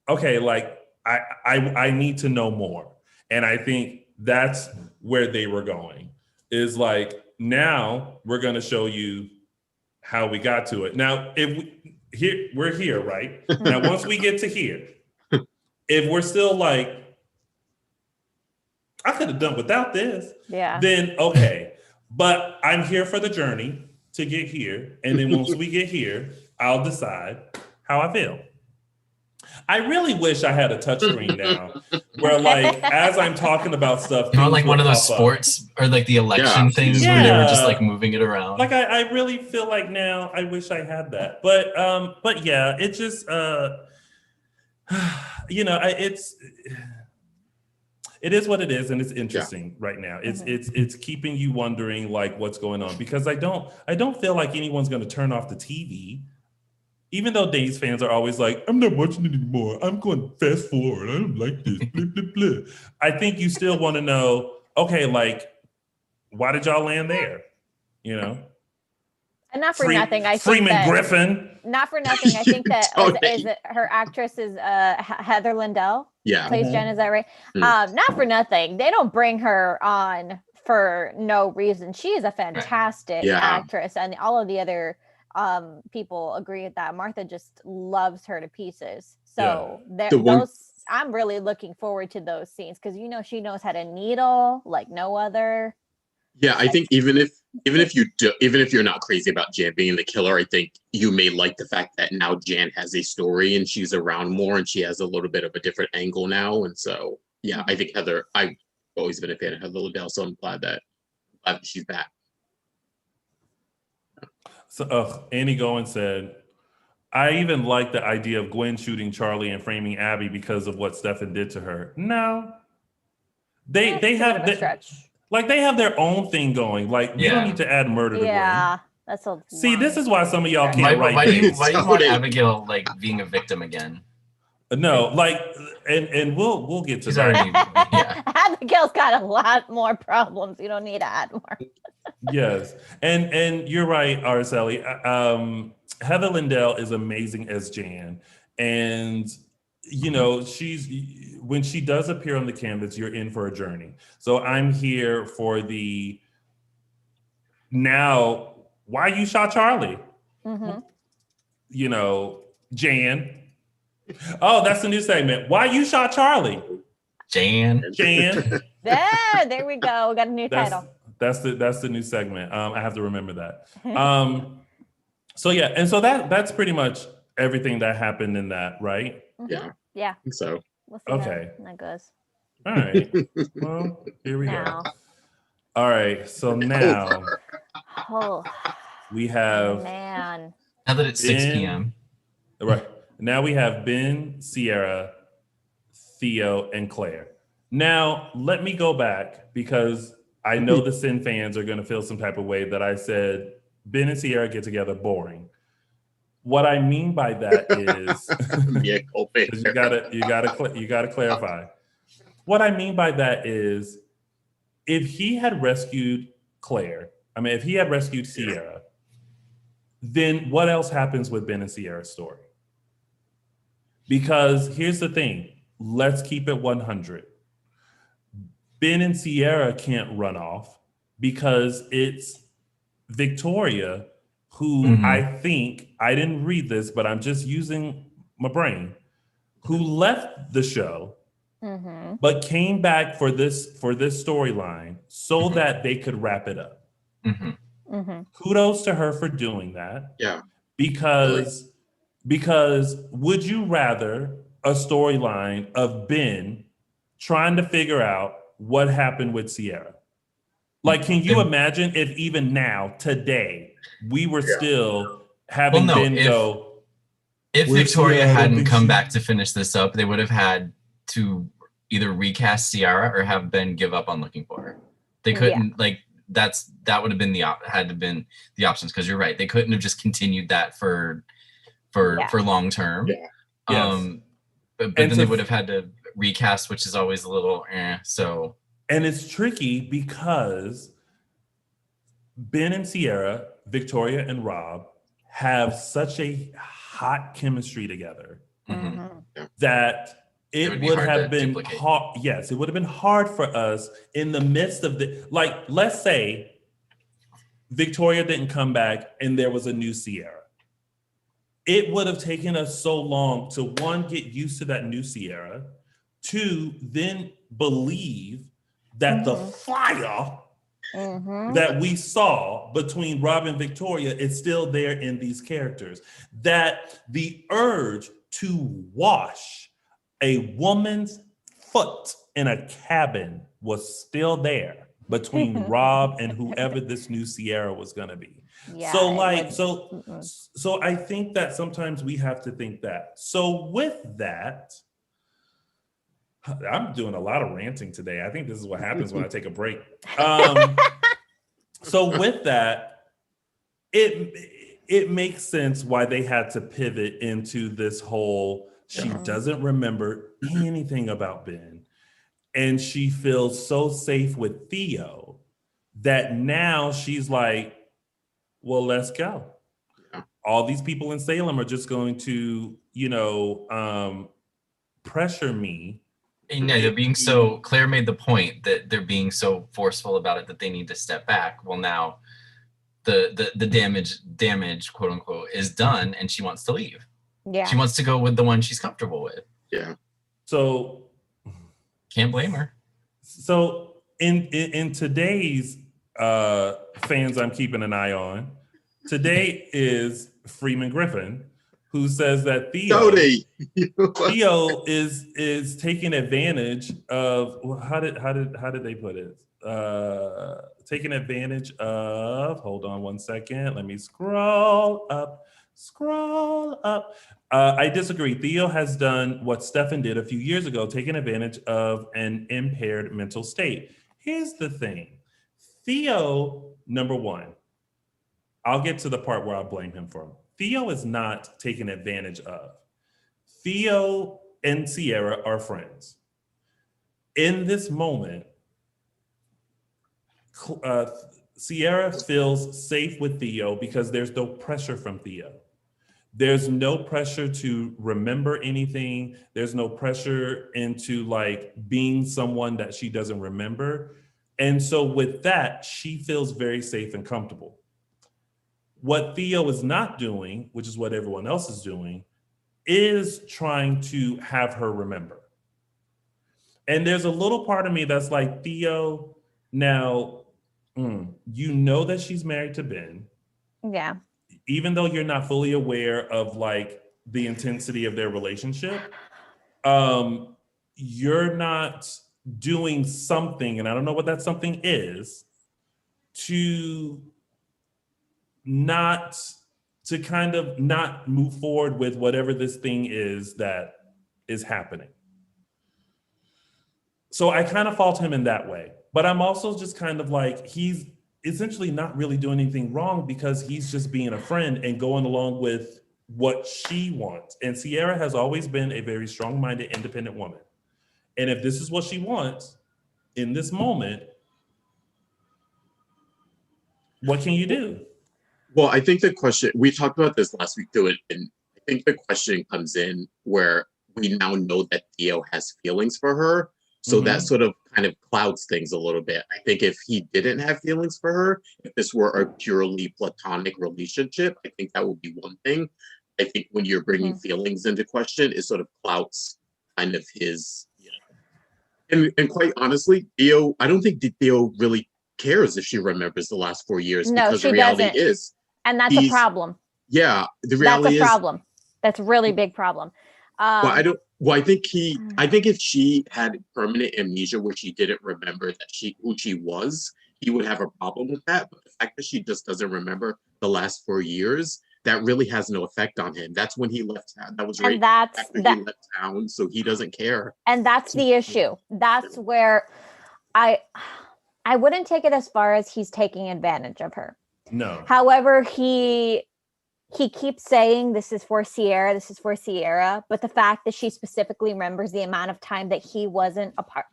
okay, like I need to know more. And I think that's where they were going, is like, now we're going to show you how we got to it. Now, we're here, right? Now, once we get to here, if we're still like, I could have done without this, then okay. But I'm here for the journey to get here. And then once we get here, I'll decide how I feel. I really wish I had a touchscreen now, where like as I'm talking about stuff, like one of those sports or like the election things where they were just like moving it around. Like I really feel like now I wish I had that, but yeah, it just it is what it is, and it's interesting right now. It's keeping you wondering like what's going on, because I don't feel like anyone's going to turn off the TV. Even though Days fans are always like, I'm not watching it anymore. I'm going fast forward. I don't like this. Blah, blah, blah. I think you still want to know, okay, like, why did y'all land there? And not for nothing, I think Freeman Griffin. Not for nothing, I think that is it, her actress is Heather Lindell. Yeah. Plays Jen, is that right? Not for nothing. They don't bring her on for no reason. She is a fantastic actress, and all of the other people agree with that. Martha just loves her to pieces. So I'm really looking forward to those scenes, because she knows how to needle like no other. Yeah, I think even if you're not crazy about Jan being the killer, I think you may like the fact that now Jan has a story and she's around more and she has a little bit of a different angle now. And so I think I've always been a fan of Heather Lindell, so I'm glad that she's back. So Annie Goen said, I even like the idea of Gwen shooting Charlie and framing Abby because of what Stefan did to her. No. They have they have their own thing going. Like, you don't need to add murder to Gwen. Yeah. That's See, this is why some of y'all can't write. Why do you want Abigail like being a victim again? No, like, and we'll get to that. Abigail's got a lot more problems. You don't need to add more. Yes, and you're right, Araceli. Heather Lindell is amazing as Jan, and when she does appear on the canvas, you're in for a journey. So I'm here for now. Why you shot Charlie? Mm-hmm. Jan. Oh, that's the new segment. Why you shot Charlie? Jan. There we go. We got a new title. That's the new segment. I have to remember that. So yeah, and so that's pretty much everything that happened in that, right? Yeah. Yeah. I think so. We'll see Okay. how that goes. All right. Well, here we go. All right. So now we have now that it's 6 p.m. Right. Now we have Ben, Ciara, Theo, and Claire. Now, let me go back because I know the Sin fans are going to feel some type of way that I said Ben and Ciara get together boring. What I mean by that is, you gotta clarify. What I mean by that is, if he had rescued if he had rescued Ciara, then what else happens with Ben and Ciara's story? Because here's the thing, let's keep it 100. Ben and Ciara can't run off because it's Victoria who I think, I didn't read this, but I'm just using my brain, who left the show, but came back for this storyline so that they could wrap it up. Kudos to her for doing that. Yeah. Because would you rather a storyline of Ben trying to figure out what happened with Ciara? Like, can you imagine if even now, today, we were still having Ben go... If Victoria hadn't come back to finish this up, they would have had to either recast Ciara or have Ben give up on looking for her. They couldn't, that would have been the options, because you're right. They couldn't have just continued that for long term. Yes. But then they would have had to recast, which is always a little so. And it's tricky because Ben and Ciara, Victoria and Rob have such a hot chemistry together that it would have been hard. Yes, it would have been hard for us in the midst of let's say Victoria didn't come back and there was a new Ciara. It would have taken us so long to, one, get used to that new Ciara, two, then believe that the fire that we saw between Rob and Victoria is still there in these characters. That the urge to wash a woman's foot in a cabin was still there between Rob and whoever this new Ciara was going to be. Yeah, so I think that sometimes we have to think that. So with that, I'm doing a lot of ranting today. I think this is what happens when I take a break. So with that, it makes sense why they had to pivot into this whole, she doesn't remember anything about Ben. And she feels so safe with Theo that now she's like, well, let's go. All these people in Salem are just going to, pressure me. And they're being so, Claire made the point that they're being so forceful about it that they need to step back. Well, now the damage, quote unquote, is done, and she wants to leave. Yeah. She wants to go with the one she's comfortable with. Yeah. So can't blame her. So in today's fans I'm keeping an eye on, today is Freeman Griffin, who says that Theo is taking advantage of, well, how did they put it? Taking advantage of, hold on one second, let me scroll up. I disagree. Theo has done what Stefan did a few years ago, taking advantage of an impaired mental state. Here's the thing. Theo, number one, I'll get to the part where I blame him for him. Theo is not taken advantage of. Theo and Ciara are friends. In this moment, Ciara feels safe with Theo because there's no pressure from Theo. There's no pressure to remember anything. There's no pressure into being someone that she doesn't remember. And so with that, she feels very safe and comfortable. What Theo is not doing, which is what everyone else is doing, is trying to have her remember. And there's a little part of me that's like, Theo, now, you know that she's married to Ben. Yeah. Even though you're not fully aware of the intensity of their relationship, you're not doing something, and I don't know what that something is, to kind of not move forward with whatever this thing is that is happening. So I kind of fault him in that way. But I'm also just kind of like, he's essentially not really doing anything wrong because he's just being a friend and going along with what she wants. And Ciara has always been a very strong-minded, independent woman. And if this is what she wants in this moment, what can you do? Well, I think the question, we talked about this last week too, and I think the question comes in where we now know that Theo has feelings for her. So that sort of kind of clouds things a little bit. I think if he didn't have feelings for her, if this were a purely platonic relationship, I think that would be one thing. I think when you're bringing feelings into question, it sort of clouds kind of his, And quite honestly, Theo, I don't think Theo really cares if she remembers the last 4 years. No, because she the reality doesn't. is, And that's a problem. Yeah, the reality is that's a problem. That's a really big problem. Well, I don't. Well, I think if she had permanent amnesia where she didn't remember who she was, he would have a problem with that. But the fact that she just doesn't remember the last 4 years, that really has no effect on him. That's when he left town. That was right after he left town, so he doesn't care. And that's the issue. That's where I wouldn't take it as far as he's taking advantage of her. No. However, he keeps saying this is for Ciara, but the fact that she specifically remembers the amount of time that he wasn't a part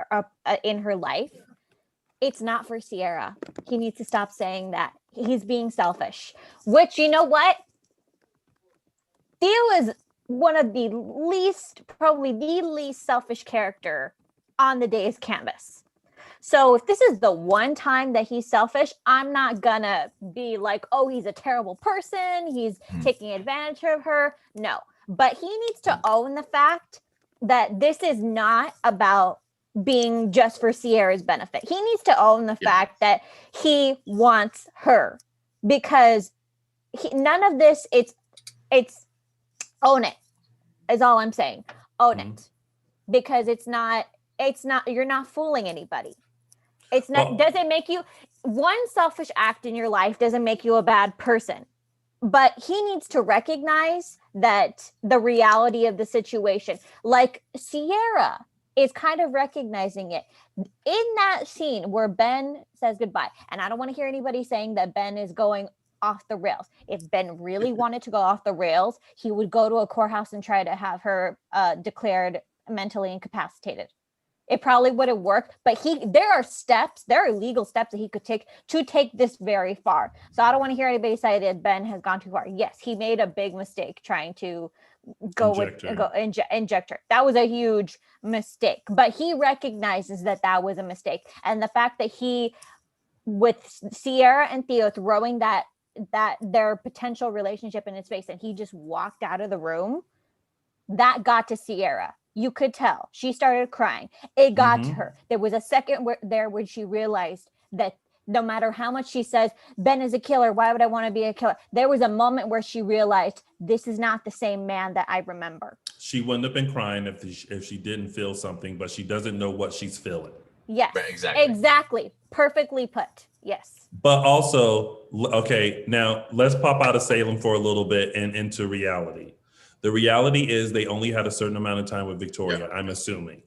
in her life, it's not for Ciara. He needs to stop saying that. He's being selfish, which, you know what? Theo is one of probably the least selfish character on the Days canvas. So if this is the one time that he's selfish, I'm not gonna be like, oh, he's a terrible person, he's taking advantage of her. No, but he needs to own the fact that this is not about being just for Ciara's benefit. He needs to own the fact that he wants her, because none of this, it's own it is all I'm saying. Own it, because it's not, you're not fooling anybody. It's not, doesn't make you, one selfish act in your life doesn't make you a bad person, but he needs to recognize that the reality of the situation, like Ciara is kind of recognizing it in that scene where Ben says goodbye. And I don't want to hear anybody saying that Ben is going off the rails. If Ben really wanted to go off the rails, he would go to a courthouse and try to have her declared mentally incapacitated. It probably wouldn't work, but there are legal steps that he could take to take this very far. So I don't want to hear anybody say that Ben has gone too far. Yes, he made a big mistake trying to inject her. That was a huge mistake, but he recognizes that was a mistake. And the fact that he, with Ciara and Theo throwing that their potential relationship in his face, and he just walked out of the room, that got to Ciara. You could tell she started crying. It got to her. There was a second where she realized that no matter how much she says, Ben is a killer, why would I want to be a killer? There was a moment where she realized this is not the same man that I remember. She wouldn't have been crying if she didn't feel something, but she doesn't know what she's feeling. Yes, right, exactly. Perfectly put. Yes. But also, okay, now let's pop out of Salem for a little bit and into reality. The reality is they only had a certain amount of time with Victoria, I'm assuming.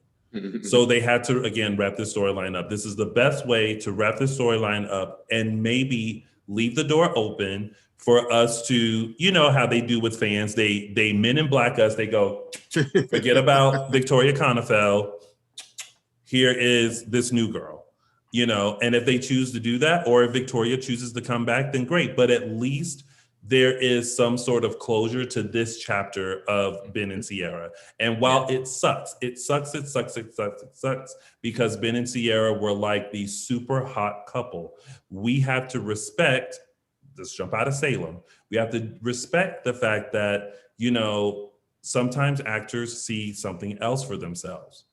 So they had to, again, wrap this storyline up. This is the best way to wrap this storyline up and maybe leave the door open for us to, you know how they do with fans. They Men in Black us. They go, forget about Victoria Konefeld. Here is this new girl, you know, and if they choose to do that, or if Victoria chooses to come back, then great. But at least there is some sort of closure to this chapter of Ben and Ciara. And while it sucks because Ben and Ciara were like the super hot couple, we have to respect, let's jump out of Salem. We have to respect the fact that, you know, sometimes actors see something else for themselves.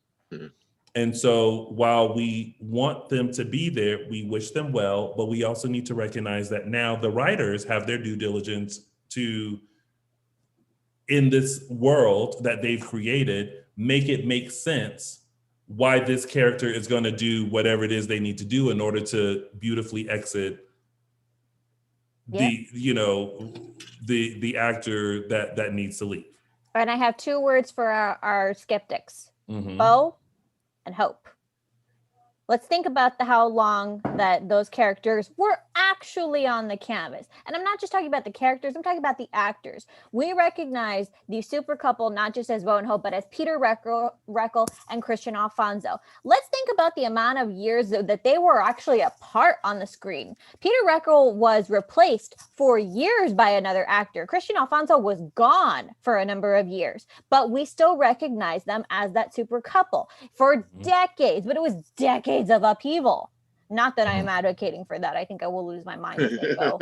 And so while we want them to be there, we wish them well, but we also need to recognize that now the writers have their due diligence to, in this world that they've created, make it make sense why this character is going to do whatever it is they need to do in order to beautifully exit the, you know, the actor that needs to leave. And I have two words for our skeptics. Bo and hope. Let's think about how long that those characters were actually on the canvas. And I'm not just talking about the characters, I'm talking about the actors. We recognize the super couple, not just as Bo and Hope, but as Peter Reckell and Christian Alfonso. Let's think about the amount of years that they were actually apart on the screen. Peter Reckell was replaced for years by another actor. Christian Alfonso was gone for a number of years, but we still recognize them as that super couple for decades, but it was decades of upheaval. Not that I am advocating for that. I think I will lose my mind if they go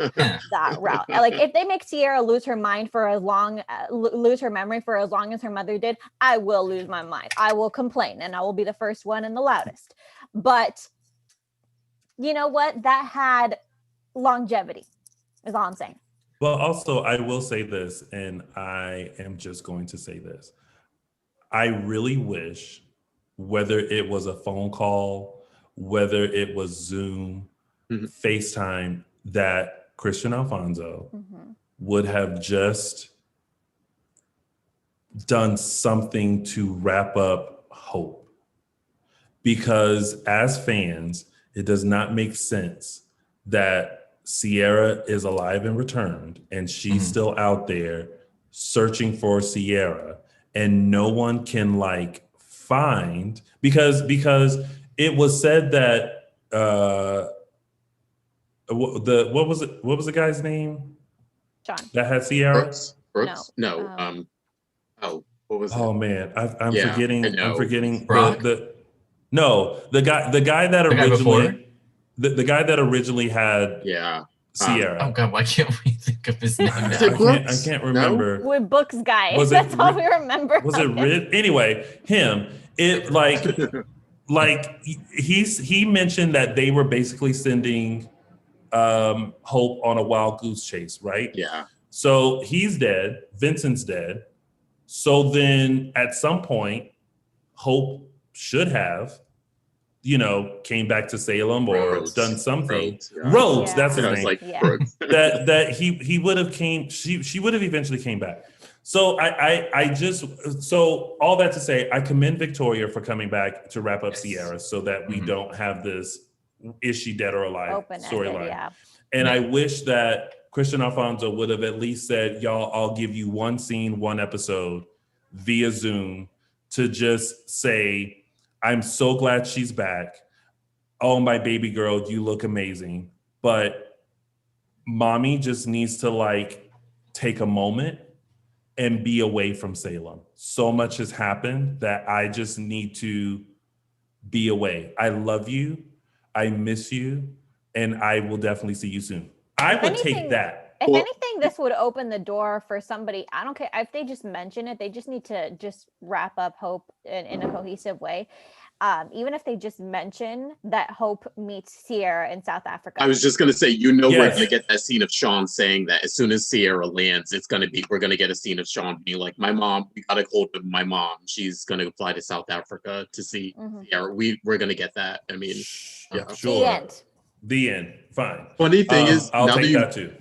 that route. Like if they make Ciara lose her mind for as long, lose her memory for as long as her mother did, I will lose my mind. I will complain, and I will be the first one and the loudest. But you know what? That had longevity. Is all I'm saying. Well, also I will say this, and I am just going to say this. I really wish, whether it was a phone call, whether it was Zoom, FaceTime, that Christian Alfonso would have just done something to wrap up Hope. Because as fans, it does not make sense that Ciara is alive and returned, and she's still out there searching for Ciara, and no one can find, because it was said that what was the guy's name? John. That had Ciara? Brooks? No. What was it? Oh man, I'm forgetting. I'm forgetting Brock? the guy that originally the guy that originally had Ciara. Oh God, why can't we think of his name? I can't remember. We're Books guy. Was That's it all we remember. Was it Rid? Anyway, him. It he mentioned that they were basically sending Hope on a wild goose chase, right? Yeah. So he's dead. Vincent's dead. So then at some point, Hope should have, came back to Salem or done something. Rhodes, that's his name. That he would have came. She would have eventually came back. So so all that to say, I commend Victoria for coming back to wrap up Ciara so that we don't have this is she dead or alive storyline. Yeah. And I wish that Christian Alfonso would have at least said, y'all, I'll give you one scene, one episode via Zoom to just say, I'm so glad she's back. Oh, my baby girl, you look amazing. But mommy just needs to take a moment and be away from Salem. So much has happened that I just need to be away. I love you. I miss you. And I will definitely see you soon. I would take that. If anything, this would open the door for somebody. I don't care if they just mention it. They just need to just wrap up Hope in a cohesive way. Even if they just mention that Hope meets Ciara in South Africa. I was just going to say, we're going to get that scene of Sean saying that as soon as Ciara lands, we're going to get a scene of Sean being like, my mom, we got a hold of my mom. She's going to fly to South Africa to see Ciara. We're going to get that. I mean, Sure. The end. Fine. Funny thing is, I'll take that too.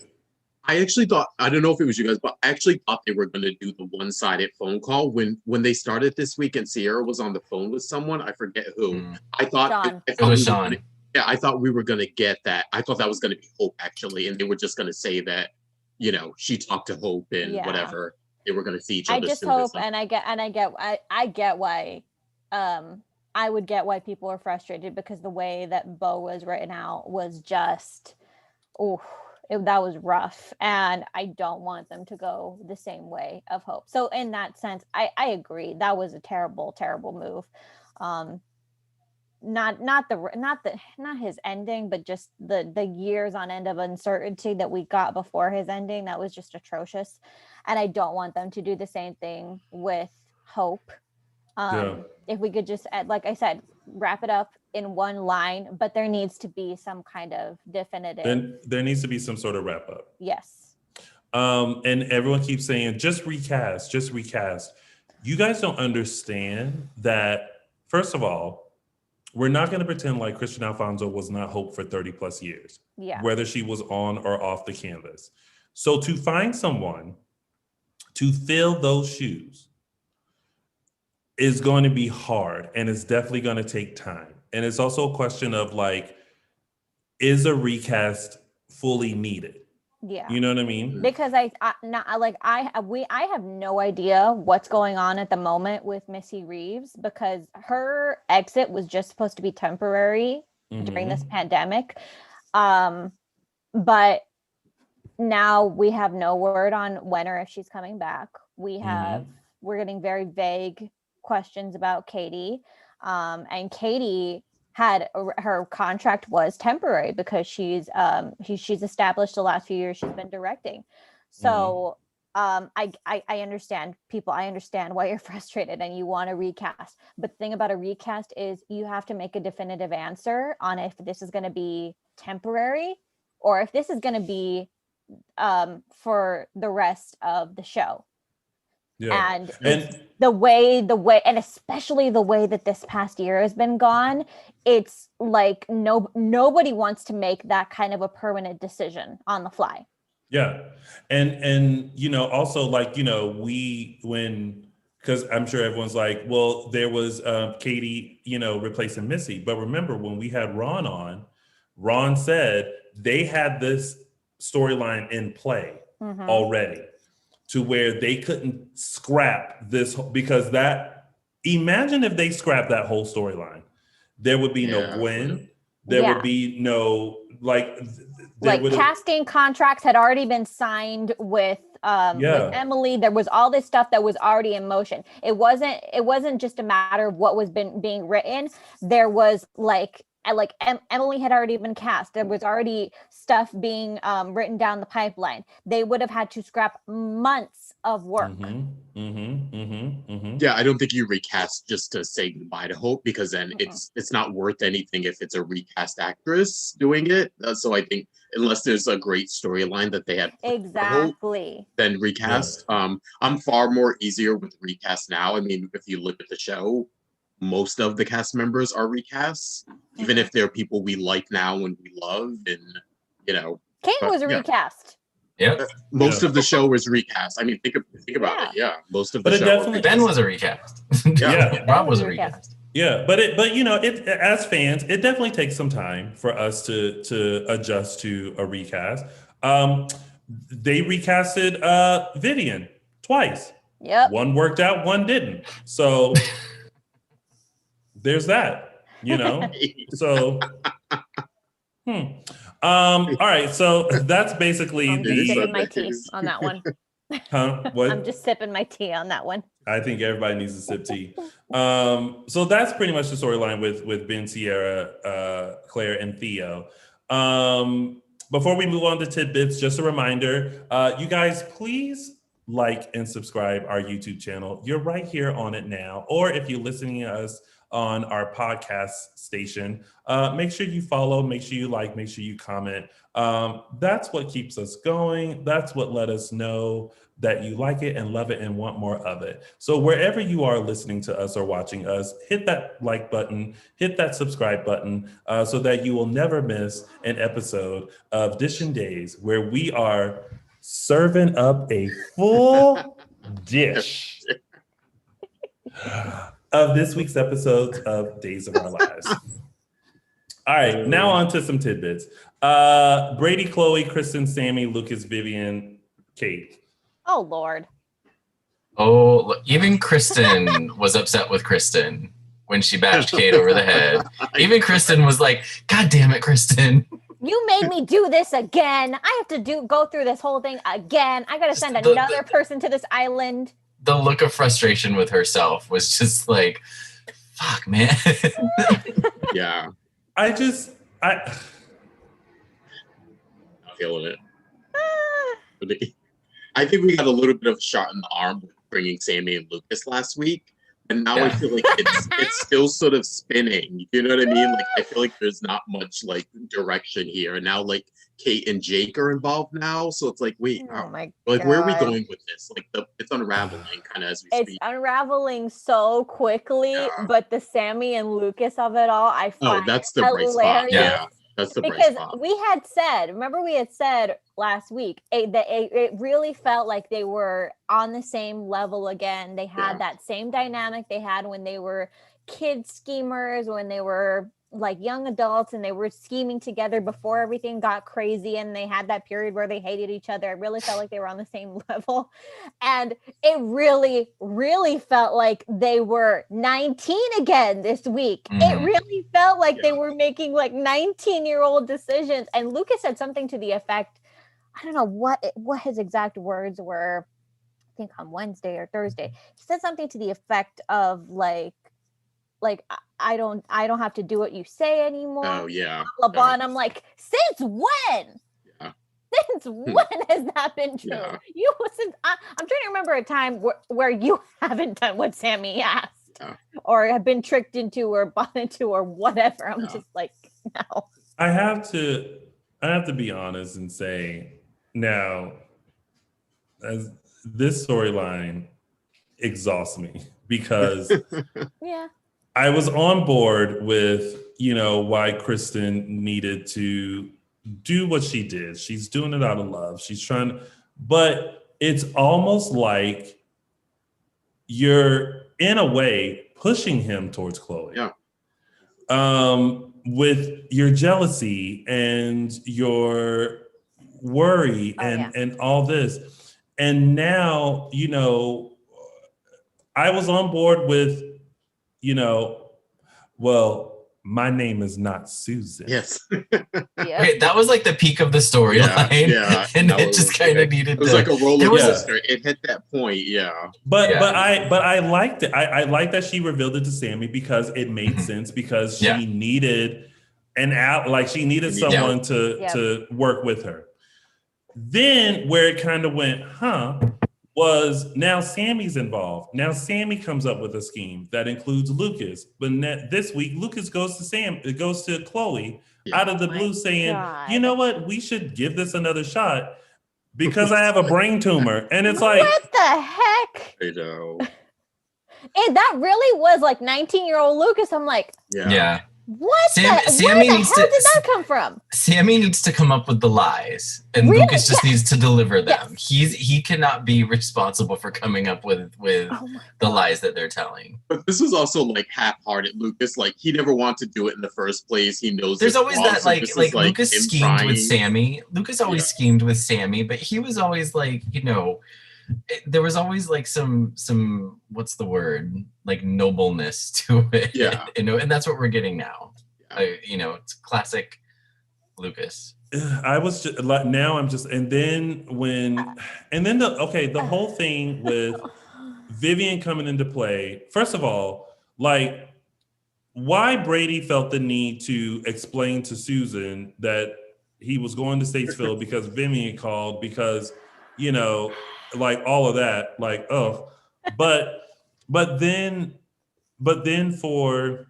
I actually thought, I don't know if it was you guys, but I actually thought they were going to do the one-sided phone call when they started this week and Ciara was on the phone with someone. I forget who. I thought it was Sean. I thought we were going to get that. I thought that was going to be Hope actually, and they were just going to say that, she talked to Hope and whatever. They were going to see each other. I just hope, and I get why. I would get why people are frustrated because the way that Bo was written out was just, that was rough, and I don't want them to go the same way of Hope. So in that sense, I agree that was a terrible move. Not his ending, but just the years on end of uncertainty that we got before his ending. That was just atrocious, and I don't want them to do the same thing with Hope. If we could just, like I said, wrap it up in one line, but there needs to be some kind of definitive. Then there needs to be some sort of wrap up. Yes. And everyone keeps saying, just recast. You guys don't understand that, first of all, we're not going to pretend like Christian Alfonso was not Hope for 30 plus years, whether she was on or off the canvas. So to find someone to fill those shoes is going to be hard, and it's definitely going to take time. And it's also a question of like, is a recast fully needed? Yeah. You know what I mean? Because I have no idea what's going on at the moment with Missy Reeves, because her exit was just supposed to be temporary during this pandemic. But now we have no word on when or if she's coming back. We're getting very vague questions about Katie. And Katie had her contract was temporary because she's established the last few years she's been directing. So I understand people. I understand why you're frustrated and you want to recast. But the thing about a recast is you have to make a definitive answer on if this is going to be temporary or if this is going to be for the rest of the show. Yeah. And the way, and especially the way that this past year has been gone, it's like nobody wants to make that kind of a permanent decision on the fly. Yeah. And also like, because I'm sure everyone's like, well, there was Katie, replacing Missy. But remember when we had Ron on, Ron said they had this storyline in play already, to where they couldn't scrap this, because imagine if they scrapped that whole storyline. There would be no Gwen. There would be no, casting contracts had already been signed with Emily. There was all this stuff that was already in motion. It wasn't just a matter of what was being written. There was Emily had already been cast. There was already stuff being written down the pipeline. They would have had to scrap months of work. Yeah, I don't think you recast just to say goodbye to Hope, because then it's not worth anything if it's a recast actress doing it. So I think unless there's a great storyline that they had exactly, then recast. I'm far more easier with recast now. I mean, if you look at the show, most of the cast members are recasts, even if they're people we like now and we love, and Kate was a recast. Yep. Most of the show was recast. I mean, think about it. Yeah, most of the show. Ben was a recast. Rob was a recast. Yeah, but as fans, it definitely takes some time for us to adjust to a recast. They recasted Vivian twice. Yep. One worked out, one didn't. So there's that, So all right, so that's basically I'm just sipping my tea on that one. What? I'm just sipping my tea on that one. I think everybody needs to sip tea. So that's pretty much the storyline with Ben, Ciara, Claire, and Theo. Before we move on to tidbits, just a reminder, you guys, please like and subscribe our YouTube channel. You're right here on it now. Or if you're listening to us on our podcast station, make sure you follow, make sure you like, make sure you comment. That's what keeps us going. That's what let us know that you like it and love it and want more of it. So wherever you are listening to us or watching us, hit that like button, hit that subscribe button, so that you will never miss an episode of Dishin Days, where we are serving up a full dish of this week's episodes of Days of Our Lives. All right, now on to some tidbits. Brady, Chloe, Kristen, Sammy, Lucas, Vivian, Kate. Oh, Lord. Oh, even Kristen was upset with Kristen when she bashed Kate over the head. Even Kristen was like, God damn it, Kristen. You made me do this again. I have to go through this whole thing again. I got to send another person to this island. The look of frustration with herself was just like, fuck, man. Yeah. I'm feeling it. I think we got a little bit of a shot in the arm with bringing Sammy and Lucas last week. And now I feel like it's still sort of spinning. You know what I mean? Like, I feel like there's not much like direction here. And now like Kate and Jake are involved now. So it's like, wait, where are we going with this? Like it's unraveling kind of as we speak. It's unraveling so quickly, but the Sammy and Lucas of it all, I find that's the bright spot. Yeah. That's the bright spot. Because we had said last week that it really felt like they were on the same level again. They had that same dynamic they had when they were kid schemers, when they were like young adults and they were scheming together before everything got crazy and they had that period where they hated each other. It really felt like they were on the same level. And it really, really felt like they were 19 again this week. It really felt like they were making like 19-year-old decisions. And Lucas said something to the effect, I don't know what his exact words were, I think on Wednesday or Thursday. He said something to the effect of like I don't have to do what you say anymore. Oh yeah. Blah, blah, blah. And I'm like, since when? Yeah. Since when has that been true? Yeah. I'm trying to remember a time where you haven't done what Sammy asked, or have been tricked into, or bought into, or whatever. I'm just like, no. I have to be honest and say now, as this storyline exhausts me because yeah. I was on board with, why Kristen needed to do what she did. She's doing it out of love. She's trying, but it's almost like you're in a way pushing him towards Chloe. Yeah. With your jealousy and your worry and all this. And now, I was on board with, well, my name is not Susan. Yes. Wait, that was like the peak of the storyline. Yeah. And it just kind of needed. It was like a roller coaster. It hit that point. Yeah. But I liked it. I liked that she revealed it to Sammy because it made sense, because she needed she needed someone to work with her. Then where it kind of went, was now Sammy's involved. Now Sammy comes up with a scheme that includes Lucas. But this week, Lucas goes to Chloe out of the blue saying, you know what? We should give this another shot because I have a brain tumor. And it's like, what the heck? I know. And that really was like 19-year-old Lucas. I'm like, yeah. What Sammy where the hell did that come from? Sammy needs to come up with the lies, and really? Lucas just needs to deliver them. Yes. He cannot be responsible for coming up with the lies that they're telling. But this was also like half-hearted Lucas. Like he never wanted to do it in the first place. He knows there's always wrong, that so like Lucas schemed trying. with Sammy. Lucas always schemed with Sammy, but he was always like, there was always like some what's the word, like nobleness to it. Yeah. And that's what we're getting now. It's classic Lucas. I was just like, now I'm just, the whole thing with Vivian coming into play. First of all, like, why Brady felt the need to explain to Susan that he was going to Statesville because Vivian called, because like all of that, like, oh, but then for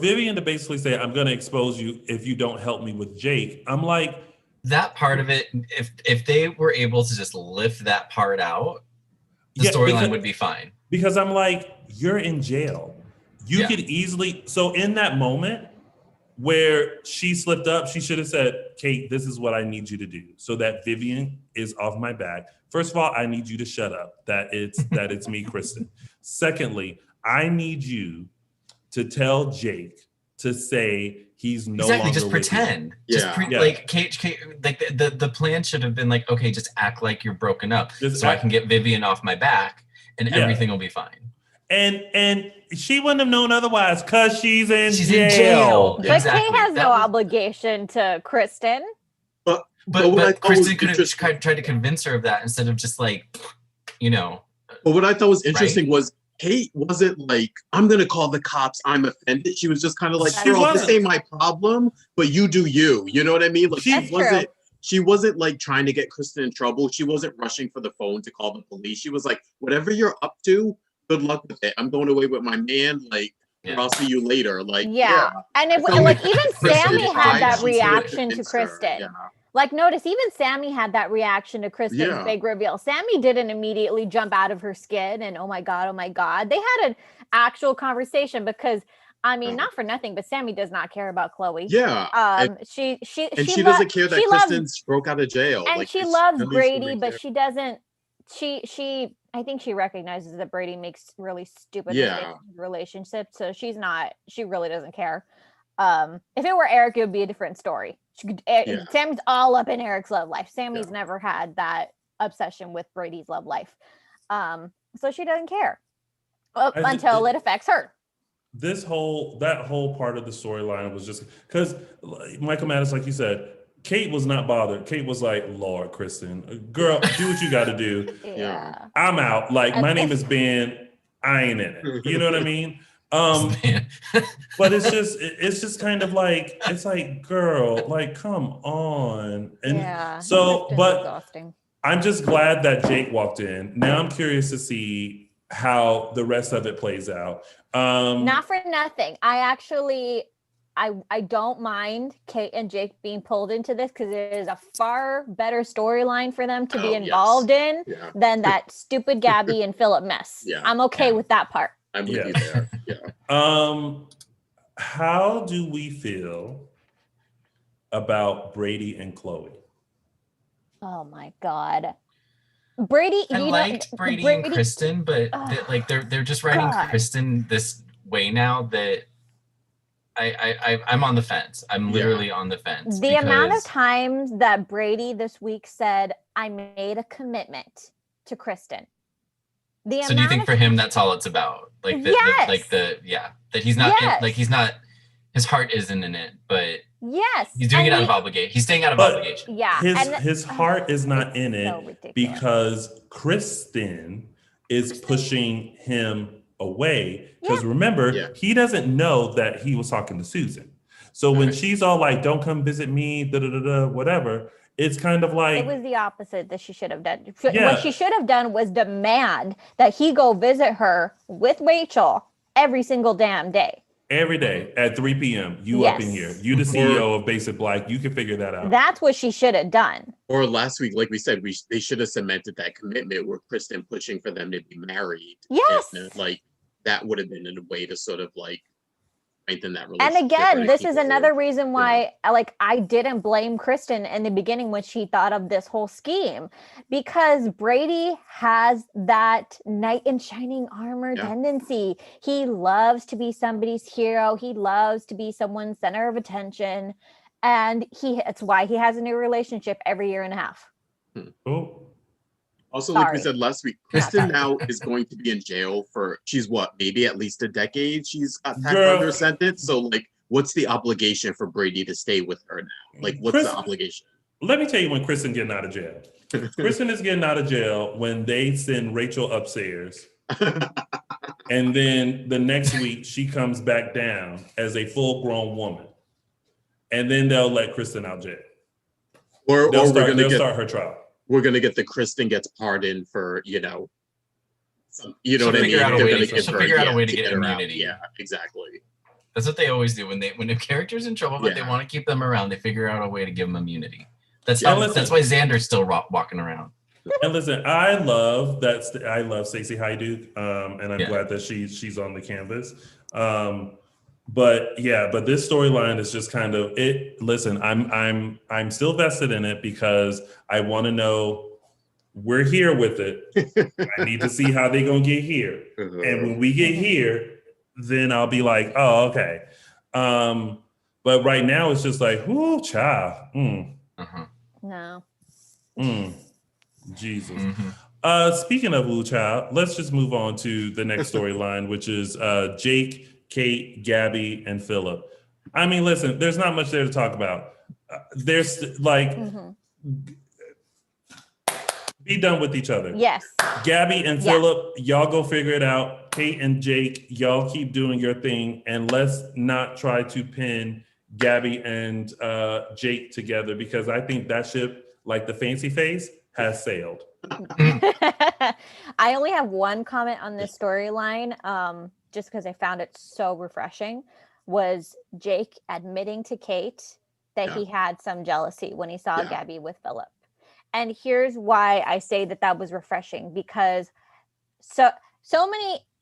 Vivian to basically say, I'm going to expose you if you don't help me with Jake. I'm like, that part of it, if they were able to just lift that part out, the storyline would be fine. Because I'm like, you're in jail. You could easily, so in that moment, where she slipped up, she should have said, Kate, this is what I need you to do so that Vivian is off my back. First of all, I need you to shut up, that it's me, Kristen. Secondly, I need you to tell Jake to say he's no longer just pretend. Like Kate, like the plan should have been like, okay, just act like you're broken up I can get Vivian off my back and everything will be fine. And she wouldn't have known otherwise because she's in jail. But Kate has no obligation to Kristen. But Kristen could have tried to convince her of that instead of just like, But what I thought was interesting was Kate wasn't like, I'm going to call the cops, I'm offended. She was just kind of like, girl, this ain't my problem, but you do you. You know what I mean? Like she wasn't like trying to get Kristen in trouble. She wasn't rushing for the phone to call the police. She was like, whatever you're up to, good luck with it. I'm going away with my man. Like, I'll see you later. Like, and even Sammy had that reaction to Kristen. Yeah. Like, notice even Sammy had that reaction to Kristen's big reveal. Sammy didn't immediately jump out of her skin and oh my god. They had an actual conversation because not for nothing, but Sammy does not care about Chloe. Yeah. She doesn't care that Kristen broke out of jail. And she loves Brady, but she doesn't she I think she recognizes that Brady makes really stupid Yeah. mistakes in relationships, so she really doesn't care. If it were Eric, it would be a different story. Sammy's all up in Eric's love life. Sammy's never had that obsession with Brady's love life. So she doesn't care until it affects her. That whole part of the storyline was just because Michael Maddox, like you said, Kate was not bothered. Kate was like, Lord, Kristen, girl, do what you got to do. Yeah. I'm out. Like, my name is Ben. I ain't in it. You know what I mean? But it's just kind of like, it's like, girl, like, come on. And so, but exhausting. I'm just glad that Jake walked in. Now I'm curious to see how the rest of it plays out. Not for nothing. I don't mind Kate and Jake being pulled into this because it is a far better storyline for them to be involved in than that stupid Gabby and Philip mess. Yeah. I'm okay with that part. I'm with you there. Yeah. How do we feel about Brady and Chloe? Oh my God. Brady, I liked Brady and Kristen, but they're just writing Kristen this way now that I'm on the fence. I'm literally on the fence. The amount of times that Brady this week said, I made a commitment to Kristen. So do you think for him that's all it's about? Like that he's not he's not, his heart isn't in it, but he's doing it out of obligation. He's staying out of obligation. Yeah. His heart is not in it because Kristen is pushing him away. Because remember, he doesn't know that he was talking to Susan. So when she's all like, don't come visit me, whatever, it's kind of like... It was the opposite that she should have done. What she should have done was demand that he go visit her with Rachel every single damn day. Every day at 3 p.m. You up in here. You the CEO of Basic Black. You can figure that out. That's what she should have done. Or last week, like we said, they should have cemented that commitment with Kristen pushing for them to be married. Yes. And, that would have been a way to sort of strengthen that relationship. And again, this is another reason why I didn't blame Kristen in the beginning when she thought of this whole scheme, because Brady has that knight in shining armor tendency. He loves to be somebody's hero. He loves to be someone's center of attention. And it's why he has a new relationship every year and a half. Oh. Also, like we said last week, Kristen now is going to be in jail for, maybe at least a decade she's got under sentence. So, what's the obligation for Brady to stay with her now? What's the obligation? Let me tell you when Kristen getting out of jail. Kristen is getting out of jail when they send Rachel upstairs. And then the next week, she comes back down as a full-grown woman. And then they'll let Kristen out of jail. Or they'll start her trial. We're going to get the Kristen gets pardoned for, what I mean? She'll figure out a way to get immunity. Yeah, exactly. That's what they always do when a character's in trouble, but they want to keep them around. They figure out a way to give them immunity. That's why Xander's still walking around. And listen, I love Stacey Hyduke, and I'm glad that she's on the canvas. But this storyline is just kind of it. Listen, I'm still vested in it because I want to know we're here with it. I need to see how they gonna get here, and when we get here, then I'll be like, oh, okay. But right now it's just like, whoo, child. No. Jesus. Speaking of woo, child, let's just move on to the next storyline, which is Jake, Kate, Gabby, and Philip. I mean, listen, there's not much there to talk about. Be done with each other. Yes. Gabby and Philip, y'all go figure it out. Kate and Jake, y'all keep doing your thing, and let's not try to pin Gabby and Jake together, because I think that ship, like the fancy face, has sailed. I only have one comment on this storyline. Just because I found it so refreshing, was Jake admitting to Kate that he had some jealousy when he saw Gabby with Philip. And here's why I say that was refreshing, because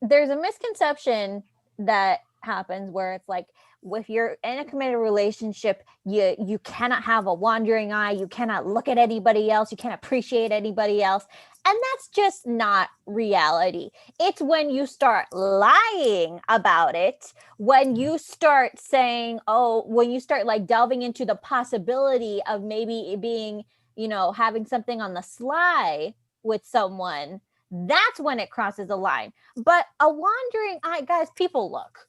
there's a misconception that happens where it's like, if you're in a committed relationship, you cannot have a wandering eye. You cannot look at anybody else. You can't appreciate anybody else. And that's just not reality. It's when you start lying about it, when you start saying, when you start like delving into the possibility of maybe it being, having something on the sly with someone, that's when it crosses the line. But a wandering eye, guys, people look.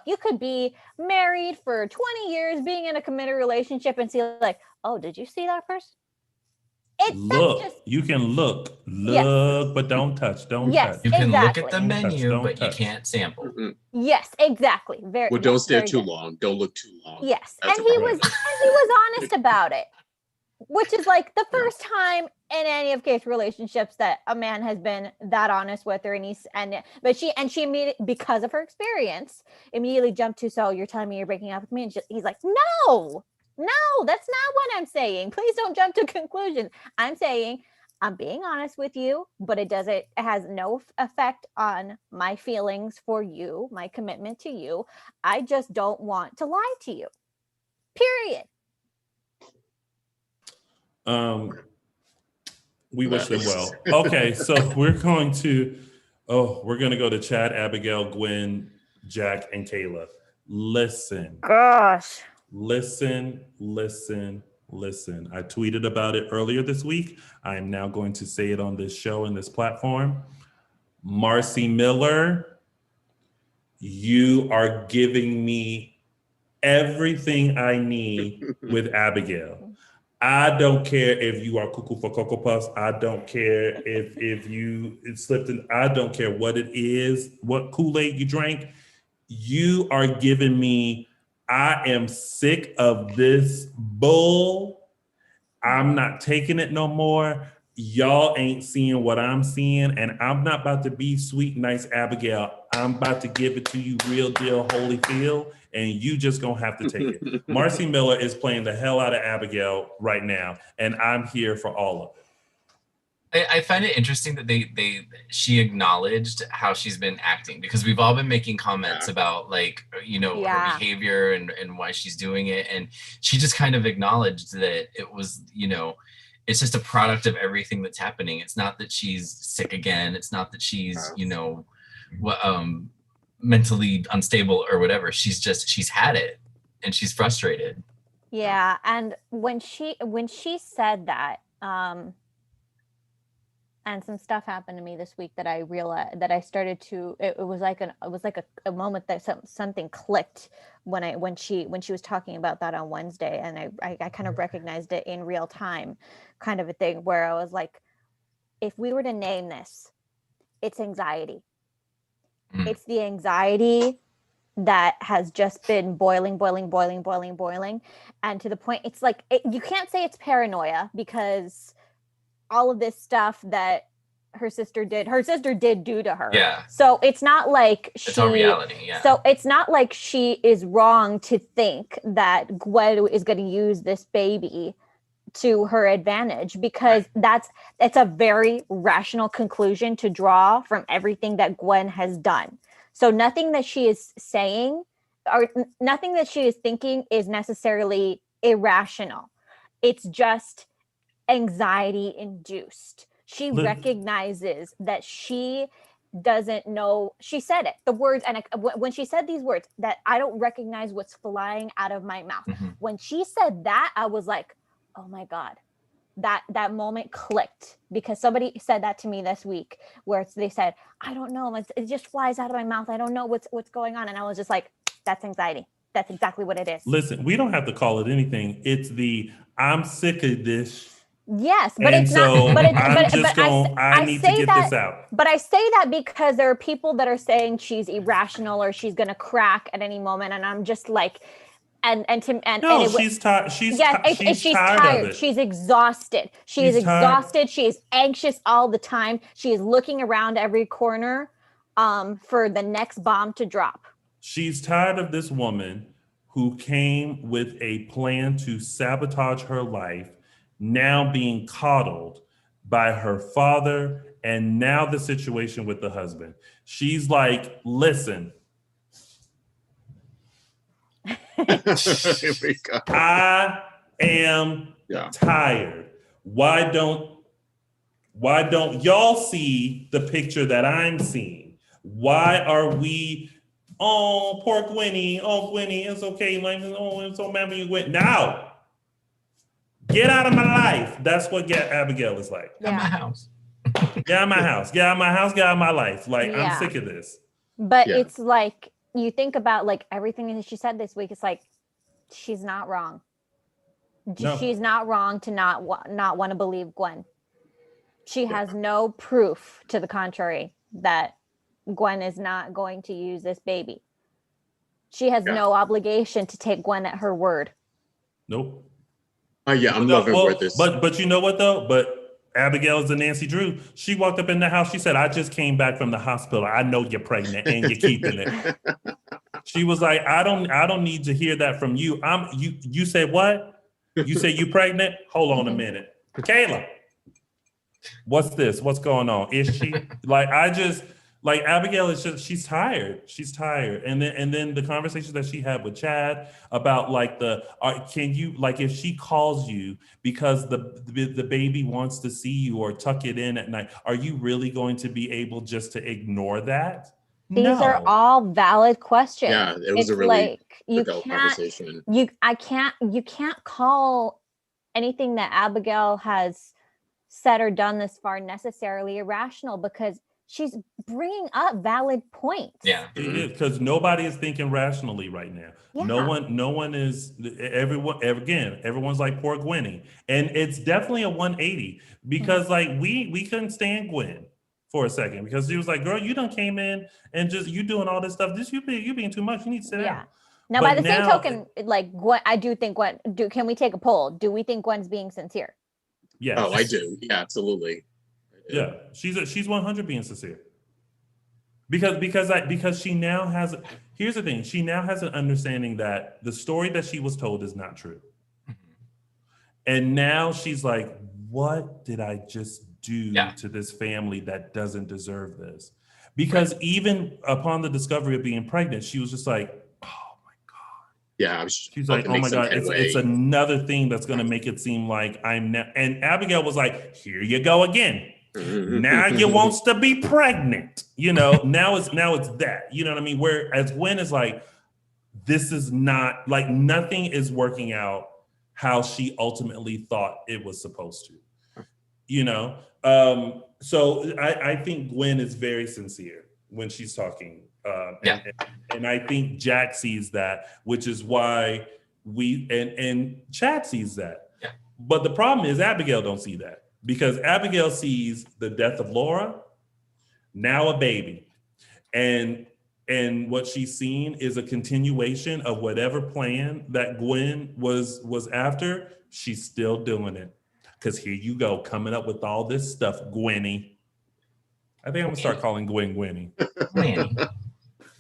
You could be married for 20 years, being in a committed relationship and see like, oh, did you see that person? You can look, yes. but don't touch. Yes, You can exactly. look at the menu, but you can't sample. Mm-mm. Yes, exactly. Don't stare too long. Don't look too long. Yes, That's and he was honest about it, which is like the first time in any of Kate's relationships that a man has been that honest with her, but she immediately, because of her experience, immediately jumped to, so you're telling me you're breaking up with me, and he's like, no, that's not what I'm saying. Please don't jump to conclusions. I'm saying I'm being honest with you, but it has no effect on my feelings for you, my commitment to you. I just don't want to lie to you. Period. We wish them well. Okay, so we're going to go to Chad, Abigail, Gwen, Jack, and Kayla. Listen. Gosh. Listen. I tweeted about it earlier this week. I am now going to say it on this show and this platform. Marcy Miller, you are giving me everything I need with Abigail. I don't care if you are cuckoo for Cocoa Puffs. I don't care if you slipped in. I don't care what it is, what Kool-Aid you drank. You are giving me, I am sick of this bull. I'm not taking it no more. Y'all ain't seeing what I'm seeing, and I'm not about to be sweet, nice Abigail. I'm about to give it to you real deal, Holyfield, and you just gonna have to take it. Marcy Miller is playing the hell out of Abigail right now, and I'm here for all of it. I find it interesting that she acknowledged how she's been acting, because we've all been making comments about like, her behavior and why she's doing it. And she just kind of acknowledged that it was, it's just a product of everything that's happening. It's not that she's sick again. It's not that she's, mentally unstable or whatever. She's had it and she's frustrated. Yeah. And when she said that, and some stuff happened to me this week that I realized that I started to. It was like a moment that something clicked when she was talking about that on Wednesday, and I kind of recognized it in real time, kind of a thing where I was like, if we were to name this, it's anxiety. It's the anxiety that has just been boiling, and to the point it's like you can't say it's paranoia, because all of this stuff that her sister did do to her. Yeah. So it's not like it's all reality. Yeah. So it's not like she is wrong to think that Gwen is going to use this baby to her advantage, because it's a very rational conclusion to draw from everything that Gwen has done. So nothing that she is saying or nothing that she is thinking is necessarily irrational. It's just anxiety induced. She recognizes that she doesn't know. She said it, the words, and when she said these words, that I don't recognize what's flying out of my mouth. Mm-hmm. When she said that, I was like, oh my God, that moment clicked, because somebody said that to me this week, where they said, I don't know, it just flies out of my mouth. I don't know what's going on. And I was just like, that's anxiety. That's exactly what it is. Listen, we don't have to call it anything. It's I'm sick of this. Yes, but and it's so not. But I need to get this out. But I say that because there are people that are saying she's irrational or she's going to crack at any moment, and I'm just like, she's tired. She's tired of it. She's exhausted. She's exhausted. She is anxious all the time. She is looking around every corner, for the next bomb to drop. She's tired of this woman who came with a plan to sabotage her life, now being coddled by her father, and now the situation with the husband. She's like, listen, Here we go. I am tired. Why don't Why don't y'all see the picture that I'm seeing? Why are we, oh, poor Gwenny, it's okay. Like, oh, I'm so mad when you went. Now, get out of my life. That's what Abigail is like. At my house. Get out of my house. Get out of my house. Get out of my life. Like, Yeah. I'm sick of this. But it's like, you think about like everything that she said this week. It's like, she's not wrong. No. She's not wrong to not want to believe Gwen. She has no proof to the contrary that Gwen is not going to use this baby. She has no obligation to take Gwen at her word. Nope. I'm loving where this. But you know what though? But Abigail is the Nancy Drew. She walked up in the house. She said, "I just came back from the hospital. I know you're pregnant and you're keeping it." She was like, "I don't need to hear that from you. You said what? You said you pregnant? Hold on a minute, Kayla. What's this? What's going on? Is she like? Like Abigail is just, she's tired. She's tired. And then the conversation that she had with Chad about like can you, like if she calls you because the baby wants to see you or tuck it in at night, are you really going to be able just to ignore that? These are all valid questions. Yeah, it was a really difficult conversation. You can't call anything that Abigail has said or done this far necessarily irrational because she's bringing up valid points. Yeah, because nobody is thinking rationally right now. Yeah. No one is. Everyone's like poor Gwenny, and it's definitely a 180 because like we couldn't stand Gwen for a second because she was like, "Girl, you done came in and just you doing all this stuff. You being too much. You need to sit down." Now, by the same token, like Gwen, I do think Gwen. Can we take a poll? Do we think Gwen's being sincere? Yeah. Oh, I do. Yeah, absolutely. Yeah, she's 100 being sincere. Because she now has, here's the thing, she now has an understanding that the story that she was told is not true. And now she's like, what did I just do to this family that doesn't deserve this? Because even upon the discovery of being pregnant, she was just like, oh my God. Yeah, she's like, oh my God, it's another thing that's going to make it seem like I'm now. And Abigail was like, here you go again. Now you wants to be pregnant, now it's that, you know what I mean? Whereas Gwen is like, this is not like nothing is working out how she ultimately thought it was supposed to, so I think Gwen is very sincere when she's talking. And I think Jack sees that, which is why and Chad sees that. Yeah. But the problem is Abigail don't see that. Because Abigail sees the death of Laura, now a baby. And what she's seen is a continuation of whatever plan that Gwen was after. She's still doing it. Because here you go, coming up with all this stuff, Gwenny. I think I'm going to start calling Gwen Gwenny. Gwenny.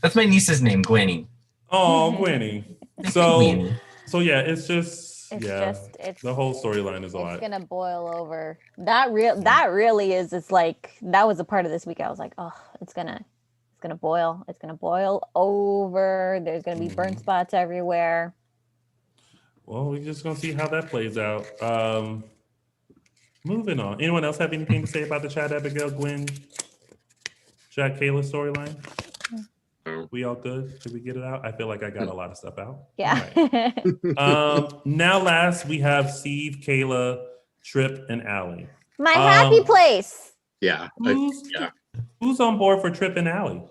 That's my niece's name, Gwenny. Oh, Gwenny. So yeah, it's just... It's the whole storyline is a lot. It's gonna boil over. That really is. It's like that was a part of this week. I was like, oh, it's gonna boil. It's gonna boil over. There's gonna be burn spots everywhere. Well, we're just gonna see how that plays out. Moving on. Anyone else have anything to say about the Chad, Abigail, Gwen, Jack, Kayla storyline? We all good? Did we get it out? I feel like I got a lot of stuff out. Yeah. Right. Now last we have Steve, Kayla, Trip, and Allie. My happy place. Yeah. Who's on board for Trip and Allie?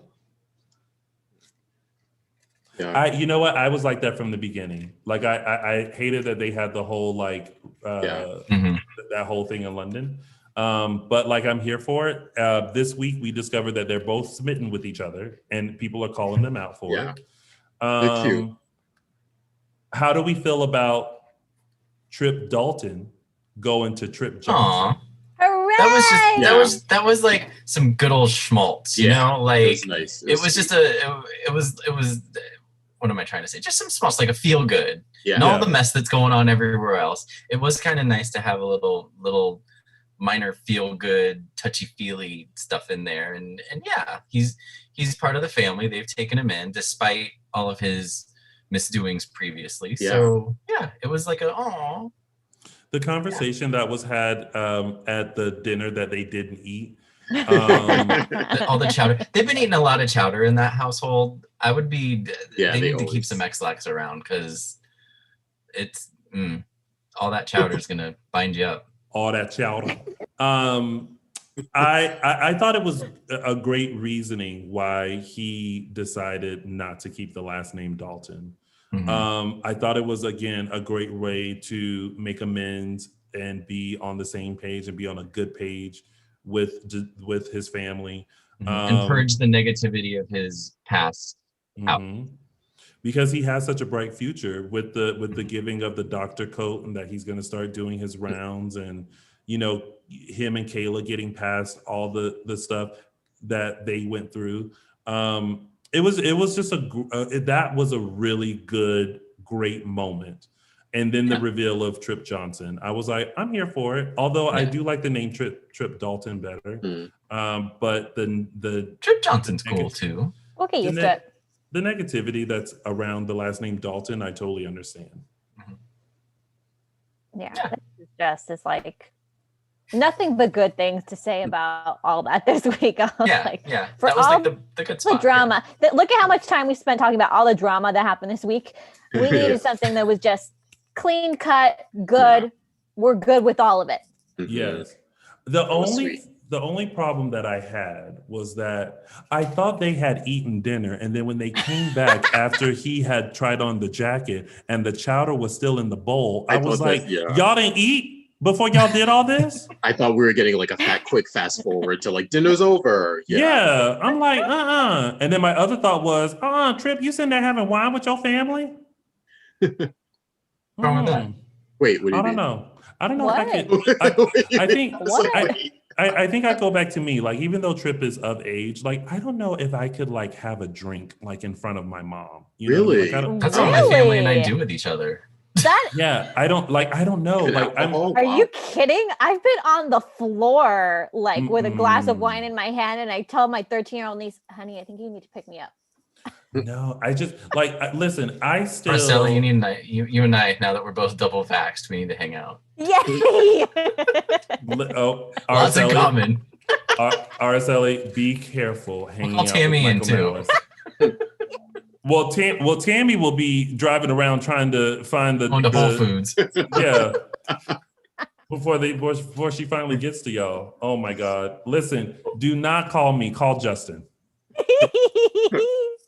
Yeah. You know what? I was like that from the beginning. Like I hated that they had the whole like that whole thing in London. But like I'm here for it. This week we discovered that they're both smitten with each other, and people are calling them out for it. They're cute. How do we feel about Trip Dalton going to Trip Johnson? Aww. Hooray! That was like some good old schmaltz, you know? Like it was nice. It was what am I trying to say? Just some schmaltz, like a feel good. Yeah. And all the mess that's going on everywhere else. It was kind of nice to have a little minor feel good, touchy feely stuff in there. And yeah, he's part of the family. They've taken him in despite all of his misdoings previously. Yeah. So yeah, it was like a aw. The conversation that was had at the dinner that they didn't eat. All the chowder. They've been eating a lot of chowder in that household. I would be. They need to keep some X-Lax around because it's all that chowder is gonna bind you up. All that chowder. I thought it was a great reasoning why he decided not to keep the last name Dalton. I thought it was, again, a great way to make amends and be on the same page and be on a good page with his family. And purge the negativity of his past out. Because he has such a bright future with the giving of the doctor coat, and that he's going to start doing his rounds, and him and Kayla getting past all the stuff that they went through. It was just that was a really great moment. And then the reveal of Trip Johnson, I was like, I'm here for it. Although I do like the name Trip Dalton better. But the Trip Johnson's cool too. Okay, used to it. The negativity that's around the last name Dalton, I totally understand. Yeah. It's like nothing but good things to say about all that this week. For that was all like the good spot. The drama. Look at how much time we spent talking about all the drama that happened this week. We needed something that was just clean cut, good. Yeah. We're good with all of it. Yes. The only problem that I had was that I thought they had eaten dinner, and then when they came back after he had tried on the jacket and the chowder was still in the bowl, I was like, y'all didn't eat before y'all did all this? I thought we were getting like a quick fast forward to like dinner's over. Yeah. I'm like, And then my other thought was, Trip, you sitting there having wine with your family? What's wrong with that? Wait, what do you mean? I don't know what? If I could. I think I think I go back to me. Like, even though Trip is of age, like, I don't know if I could like have a drink like in front of my mom. Really? That's what my family and I do with each other. I don't know. Like, are you kidding? I've been on the floor like with a glass of wine in my hand, and I tell my 13-year-old niece, "Honey, I think you need to pick me up." No, I just listen. I still. Araceli, you and I, now that we're both double vaxxed, we need to hang out. Yay! Lots in common. Araceli, be careful hanging out. Tammy in too. Well, Tammy will be driving around trying to find the Whole Foods. Yeah. Before she finally gets to y'all. Oh my God! Listen, do not call me. Call Justin.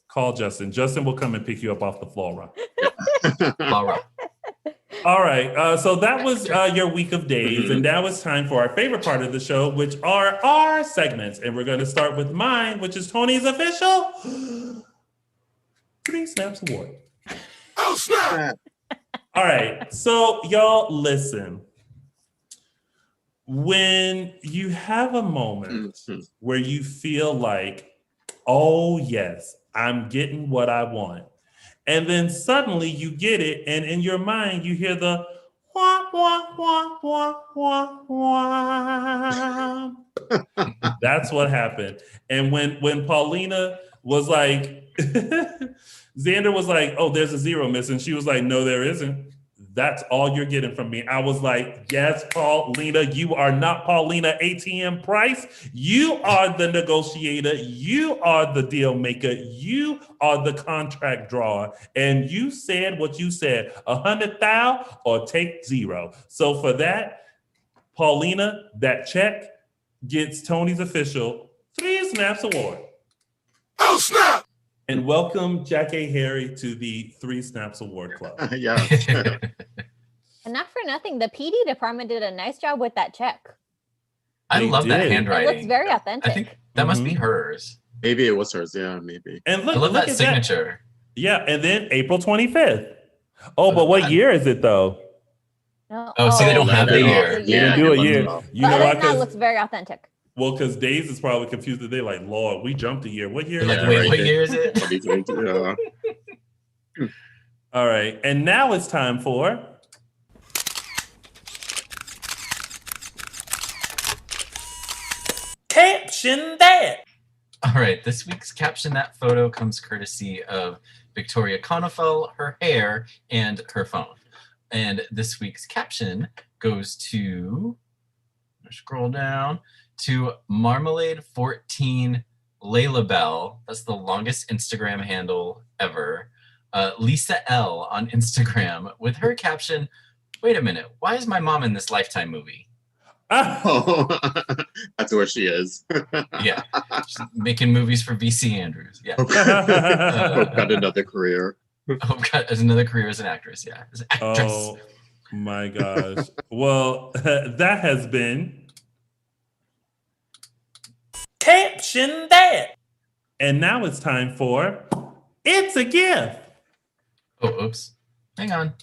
Call Justin. Justin will come and pick you up off the floor. All right. So that was your week of days. And now it's time for our favorite part of the show, which are our segments. And we're going to start with mine, which is Tony's official 3 Snaps Award. Oh, snap! All right. So y'all listen. When you have a moment where you feel like, oh, yes, I'm getting what I want. And then suddenly you get it, and in your mind you hear the wah, wah, wah, wah, wah, wah. That's what happened. And when Paulina was like, Xander was like, oh, there's a 0 missing. She was like, no, there isn't. That's all you're getting from me. I was like, yes, Paulina, you are not Paulina ATM Price. You are the negotiator. You are the deal maker. You are the contract drawer. And you said what you said, 100,000 or take 0. So for that, Paulina, that check gets Tony's official 3 Snaps Award. Oh, snap! And welcome Jack A. Harry to the 3 Snaps Award Club. Yeah. And not for nothing, the PD department did a nice job with that check. I love that handwriting. It looks very authentic. I think that must be hers. Maybe it was hers. Yeah, maybe. And look, I love look that at signature. That. Yeah, and then April 25th. Oh, but what year is it though? No. Oh, see, they don't have the year. They didn't do a year. You know why? That looks very authentic. Well, because Days is probably confused today. Like, Lord, we jumped a year. What year? Like, wait, what year is it? All right, and now it's time for Caption That. All right, this week's Caption That photo comes courtesy of Victoria Konefel, her hair, and her phone. And this week's caption goes to, scroll down, to Marmalade14 Layla Bell. That's the longest Instagram handle ever. Lisa L on Instagram with her caption, wait a minute, why is my mom in this Lifetime movie? Oh, that's where she is. Yeah, she's making movies for VC Andrews. Yeah. Hope got another career. Hope got another career as an actress. Yeah, as an actress. Oh my gosh. Well, that has been Caption That. And now it's time for It's a Gift. Oh, oops. Hang on.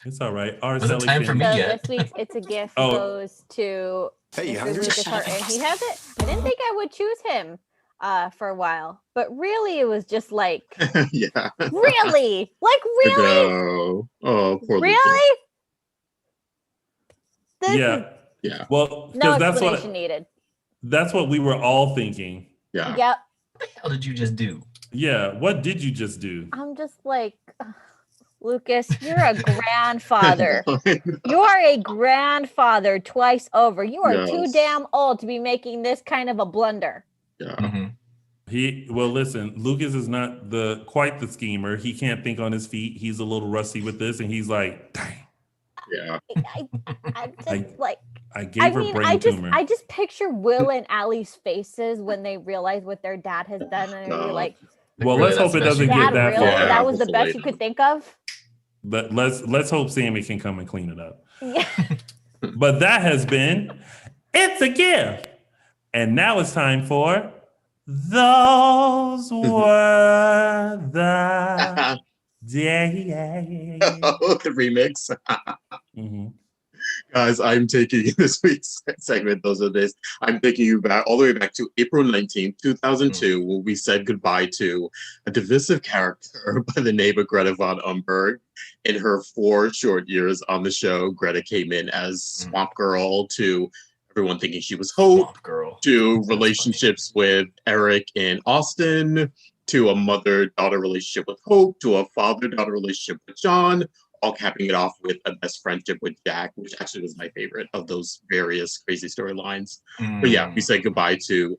It's all right. Wasn't time for me So yet. this week's It's a Gift Oh. goes to Hey, Mr. how's your Lucas Hart. And he has it. I didn't think I would choose him for a while, but really it was just like, Yeah. really? Like, really? No. Oh, poor Lucas. Really? This Yeah. is Yeah. Well, no because explanation needed. that's what we were all thinking. Yeah. Yep. What the hell did you just do? Yeah. What did you just do? I'm just like, ugh, Lucas, you're a grandfather. You are a grandfather twice over. You are too Yes. damn old to be making this kind of a blunder. Yeah. Mhm. Well, listen, Lucas is not quite the schemer. He can't think on his feet. He's a little rusty with this, and he's like, dang, Yeah. I'm just I like, I gave her brain I tumor. just picture Will and Allie's faces when they realize what their dad has done, and they're like, Well, Really, let's that's hope it the best doesn't you get can "Dad, that really? far. That was the Hopefully best you not. could think of." But let's hope Sammy can come and clean it up. Yeah. But that has been It's a Gift. And now it's time for Those Were the Days. The remix. Mhm. Guys, I'm taking this week's segment, Those Are the Days. I'm taking you back all the way back to April 19th, 2002, when we said goodbye to a divisive character by the name of Greta von Umberg. In her 4 short years on the show, Greta came in as Swamp Girl to everyone thinking she was Hope, Swamp Girl. to relationships with Eric and Austin, to a mother-daughter relationship with Hope, to a father-daughter relationship with John, all capping it off with a best friendship with Jack, which actually was my favorite of those various crazy storylines. But yeah, we said goodbye to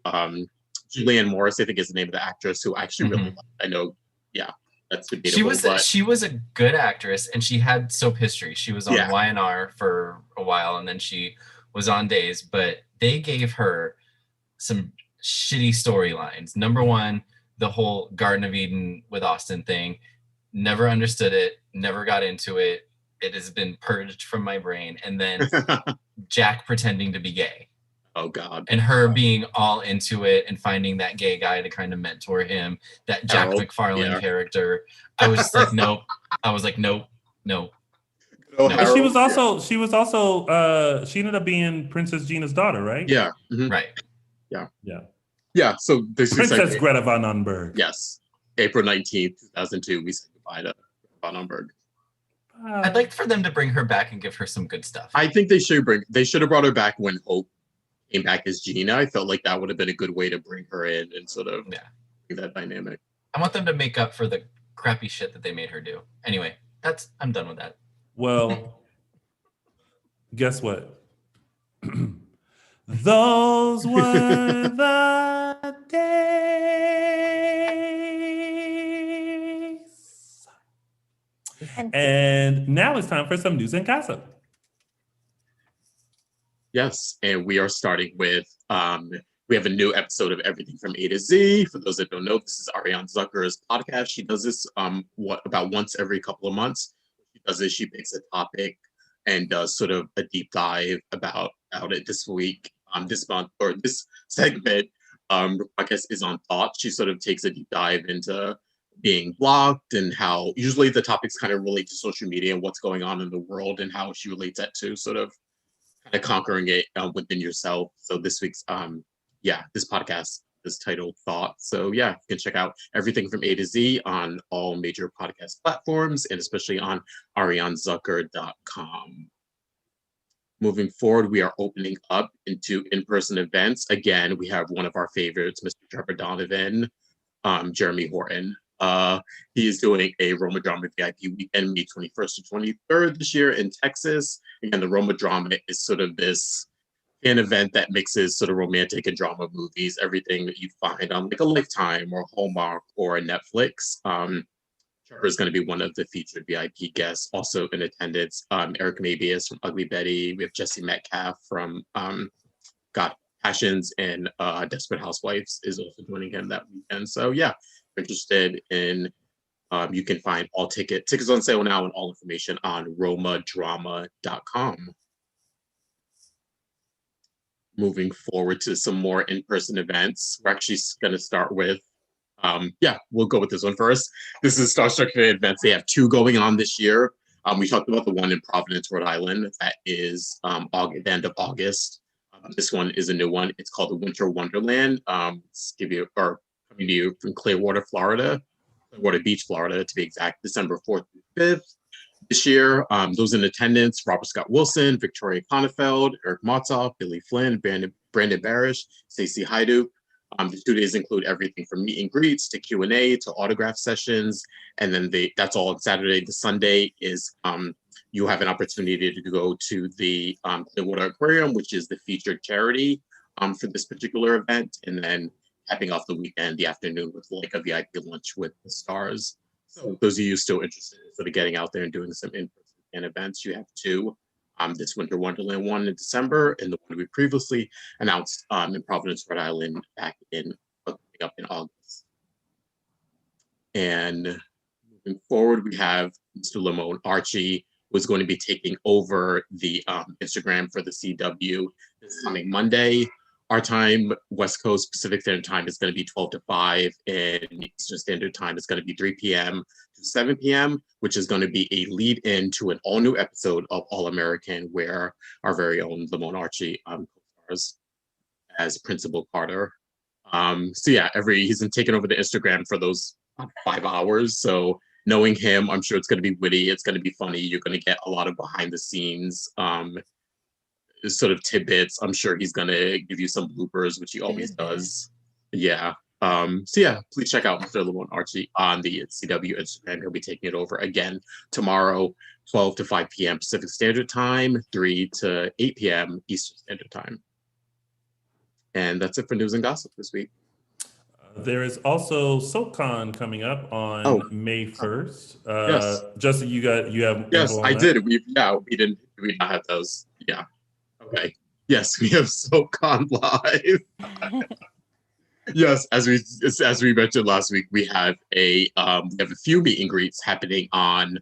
Julianne Morris, I think is the name of the actress, who I actually really liked. I know, yeah, that's debatable. She was a good actress, and she had soap history. She was on Yeah. YNR for a while, and then she was on Days, but they gave her some shitty storylines. Number one, the whole Garden of Eden with Austin thing. Never understood it, never got into it. It has been purged from my brain. And then Jack pretending to be gay. Oh God. And her being all into it and finding that gay guy to kind of mentor him, that Jack Hareld, McFarlane yeah. character. I was just like, nope. I was like, nope, no. Oh, No. But she Hareld, was also she ended up being Princess Gina's daughter, right? yeah. Mhm. Right. Yeah. So this is Princess like, Greta von Umberg. yes, April 19th, 2002, we said goodbye to von Umberg. I'd like for them to bring her back and give her some good stuff. I think they should have brought her back when Hope came back as Gina. I felt like that would have been a good way to bring her in and sort of Yeah. bring that dynamic. I want them to make up for the crappy shit that they made her do. Anyway, I'm done with that. Well, guess what? Those were the days. And now it's time for some news and gossip. Yes, and we are starting with we have a new episode of Everything from A to Z. For those that don't know, this is Ariane Zucker's podcast. She does this about once every couple of months. She does this, she picks a topic and does sort of a deep dive about it this week, this month, or this segment. Podcast is on thought. She sort of takes a deep dive into being blocked and how usually the topics kind of relate to social media and what's going on in the world and how she relates that to sort of kind of conquering it within yourself. So this week's this podcast is titled Thought. So yeah, you can check out Everything from A to Z on all major podcast platforms and especially on arianezucker.com. Moving forward, we are opening up into in-person events. Again, we have one of our favorites, Mr. Trevor Donovan, Jeremy Horton. He is doing a Roma Drama VIP weekend, May 21st to 23rd this year in Texas. Again, the Roma Drama is sort of this fan event that mixes sort of romantic and drama movies, everything that you find on like a Lifetime or Hallmark or Netflix. Trevor is going to be one of the featured VIP guests. Also in attendance, Eric Mabius from Ugly Betty. We have Jesse Metcalf from Passions and Desperate Housewives is also joining him that weekend. So yeah, if you're interested in, you can find all tickets on sale now and all information on romadrama.com. Moving forward to some more in-person events, we're actually going to start with, we'll go with this one first. This is Star Trek fan events. They have 2 going on this year. We talked about the one in Providence, Rhode Island. That is the end of August. This one is a new one. It's called the Winter Wonderland. Coming to you from Clearwater Beach, Florida, to be exact, December 4th through 5th. This year, those in attendance: Robert Scott Wilson, Victoria Konefeld, Eric Motzoff, Billy Flynn, Brandon Barish, Stacey Haiduk. The 2 days include everything from meet and greets to Q&A to autograph sessions. And then that's all on Saturday. The Sunday is you have an opportunity to go to the Clearwater Aquarium, which is the featured charity for this particular event. And then capping off the weekend, the afternoon, with like a VIP lunch with the stars. So those of you still interested in sort of getting out there and doing some in-person events, you have 2. This Winter Wonderland one in December, and the one we previously announced in Providence, Rhode Island, back up in August. And moving forward, we have Mr. Lamone Archie, who is going to be taking over the Instagram for the CW this coming Monday. Our time, West Coast Pacific Standard Time, is going to be 12 to 5, and Eastern Standard Time is going to be 3 p.m. to 7 p.m., which is going to be a lead-in to an all-new episode of All American, where our very own Lamone Archie co-stars as Principal Carter. He's been taking over the Instagram for those 5 hours. So knowing him, I'm sure it's going to be witty. It's going to be funny. You're going to get a lot of behind-the-scenes sort of tidbits. I'm sure he's gonna give you some bloopers, which he always does. Yeah. Please check out Mr. Lamone Archie on the CW Instagram. He'll be taking it over again tomorrow, 12 to 5 p.m. Pacific Standard Time, 3 to 8 p.m. Eastern Standard Time. And that's it for news and gossip this week. There is also SoapCon coming up on May 1st. Yes. Justin, you have? Yes, I did. We did not have those. Yeah. Okay. Yes, we have SoapCon live. Yes, as we mentioned last week, we have a few meet and greets happening on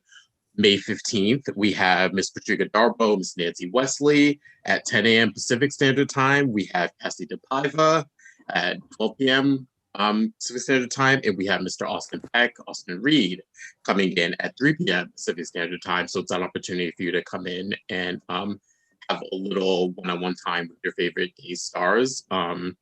May 15th. We have Miss Patricia Darbo, Miss Nancy Wesley at 10 a.m. Pacific Standard Time. We have Cassie DePaiva at 12 p.m. Pacific Standard Time, and we have Mr. Austin Reed, coming in at 3 p.m. Pacific Standard Time. So it's an opportunity for you to come in and have a little one-on-one time with your favorite gay stars. And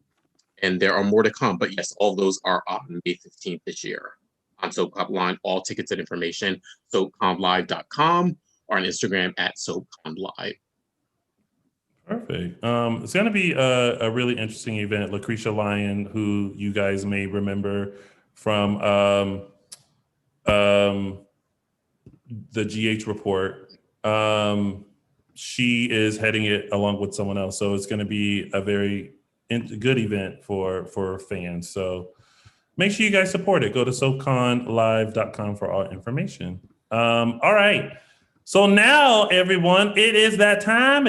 there are more to come. But yes, all of those are on May 15th this year on SoapCon Live. All tickets and information, soapconlive.com, or on Instagram at SoapConLive. Perfect. It's going to be a really interesting event. Lucretia Lyon, who you guys may remember from the GH report, she is heading it along with someone else. So it's going to be a very good event for fans. So make sure you guys support it. Go to soapconlive.com for all information. All right. So now, everyone, it is that time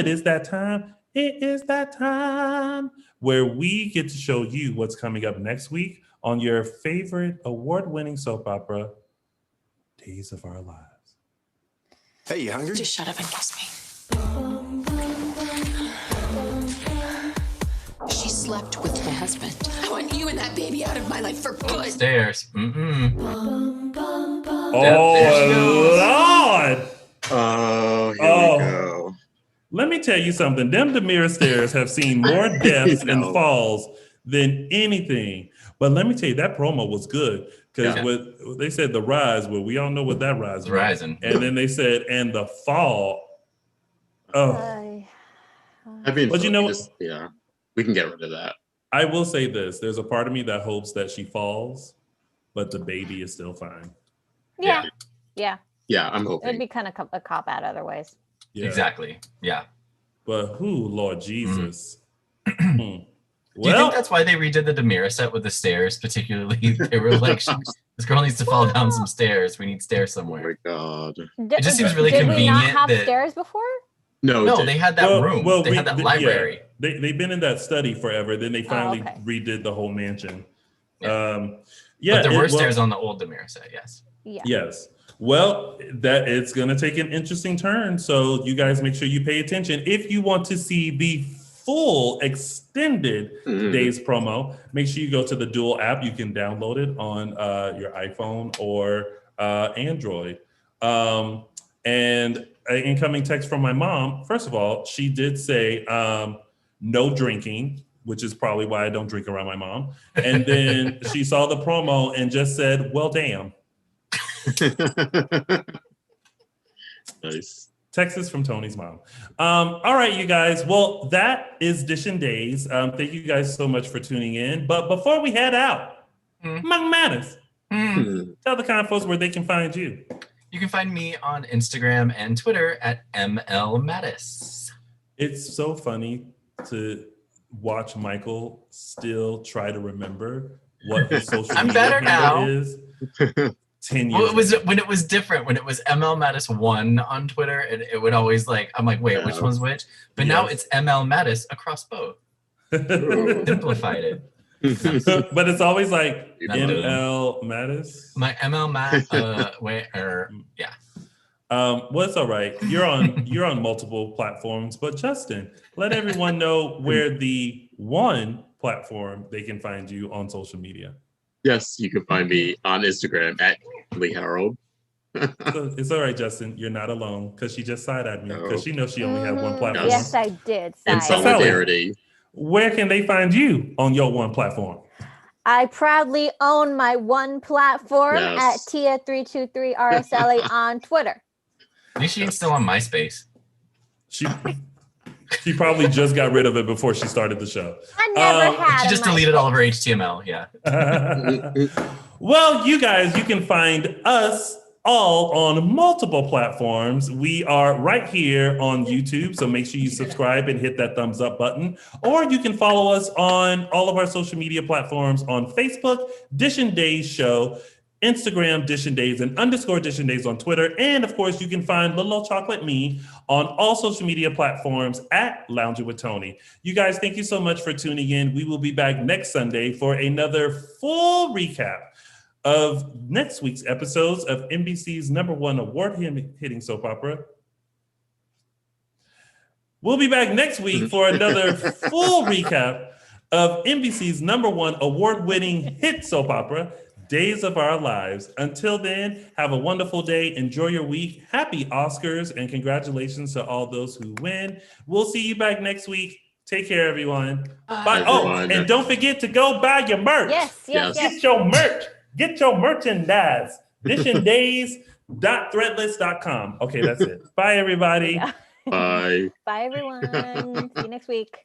where we get to show you what's coming up next week on your favorite award-winning soap opera, Days of Our Lives. Hey, you hungry? Just shut up and kiss me. She slept with my husband. I want you and that baby out of my life for good. Upstairs. Mm-hmm. Oh, Lord. Oh, here we go. Let me tell you something. Them Demira stairs have seen more deaths and falls than anything. But let me tell you, that promo was good. Because they said the rise, well, we all know what that rise was. Rising. And then they said, and the fall. Oh. But you know, we can get rid of that. I will say this. There's a part of me that hopes that she falls but the baby is still fine. Yeah. I'm hoping. It'd be kind of a cop out otherwise. Yeah. Exactly. Yeah. But who, Lord Jesus? Do you think that's why they redid the Demira set with the stairs? Particularly, they were like, "This girl needs to fall down some stairs. We need stairs Oh somewhere." my god. It just seems really Did we convenient. not have that, stairs before? No, they had that room. They had that library. Yeah. They've been in that study forever. Then they finally okay. redid the whole mansion. Yeah. Yeah, but there were stairs on the old Demira set. Yes. Yeah. Yes. Well, that it's going to take an interesting turn. So you guys make sure you pay attention. If you want to see the full extended Days promo, make sure you go to the Dual app. You can download it on your iPhone or Android. And an incoming text from my mom. First of all, she did say no drinking, which is probably why I don't drink around my mom. And then she saw the promo and just said, well, damn. Nice. Texas from Tony's mom. All right, you guys. Well, that is Dishin Days. Thank you guys so much for tuning in. But before we head out, Monk Matters, tell the kind folks where they can find you. You can find me on Instagram and Twitter at MLMattis. It's so funny to watch Michael still try to remember what his social I'm media better handle now. is. 10 years Well, it was ago. when it was different. When it was MLMattis1 on Twitter, and it would always I'm like, wait, which one's which? But now it's MLMattis across both. Simplified it. But it's always like Not ML Mattis. My yeah. Well, it's all right. You're on multiple platforms, but Justin, let everyone know where the one platform they can find you on social media. Yes, you can find me on Instagram at Hareld. So it's all right, Justin. You're not alone because she just side-eyed me because she knows she only had one platform. Yes, I did. In solidarity. Where can they find you on your one platform? I proudly own my one platform at Tia323 Araceli on Twitter. She's still on MySpace. She probably just got rid of it before she started the show. I never had. She just deleted all of her HTML. Yeah. Well, you guys, you can find us all on multiple platforms. We are right here on YouTube, so make sure you subscribe and hit that thumbs up button. Or you can follow us on all of our social media platforms on Facebook, Dishin Days Show, Instagram, Dishin Days, and _Dishin Days on Twitter. And of course, you can find Little Old Chocolate Me on all social media platforms at Lounging with Tony. You guys, thank you so much for tuning in. We will be back next Sunday for another full recap of next week's episodes of NBC's #1 award-hitting soap opera. We'll be back next week for another full recap of NBC's #1 award-winning hit soap opera, Days of Our Lives. Until then, have a wonderful day. Enjoy your week. Happy Oscars and congratulations to all those who win. We'll see you back next week. Take care, everyone. Bye. Oh, and don't forget to go buy your merch. Yes. Get your merch. Get your merchandise. DishinDays.threadless.com. Okay, that's it. Bye, everybody. Bye. Bye, everyone. See you next week.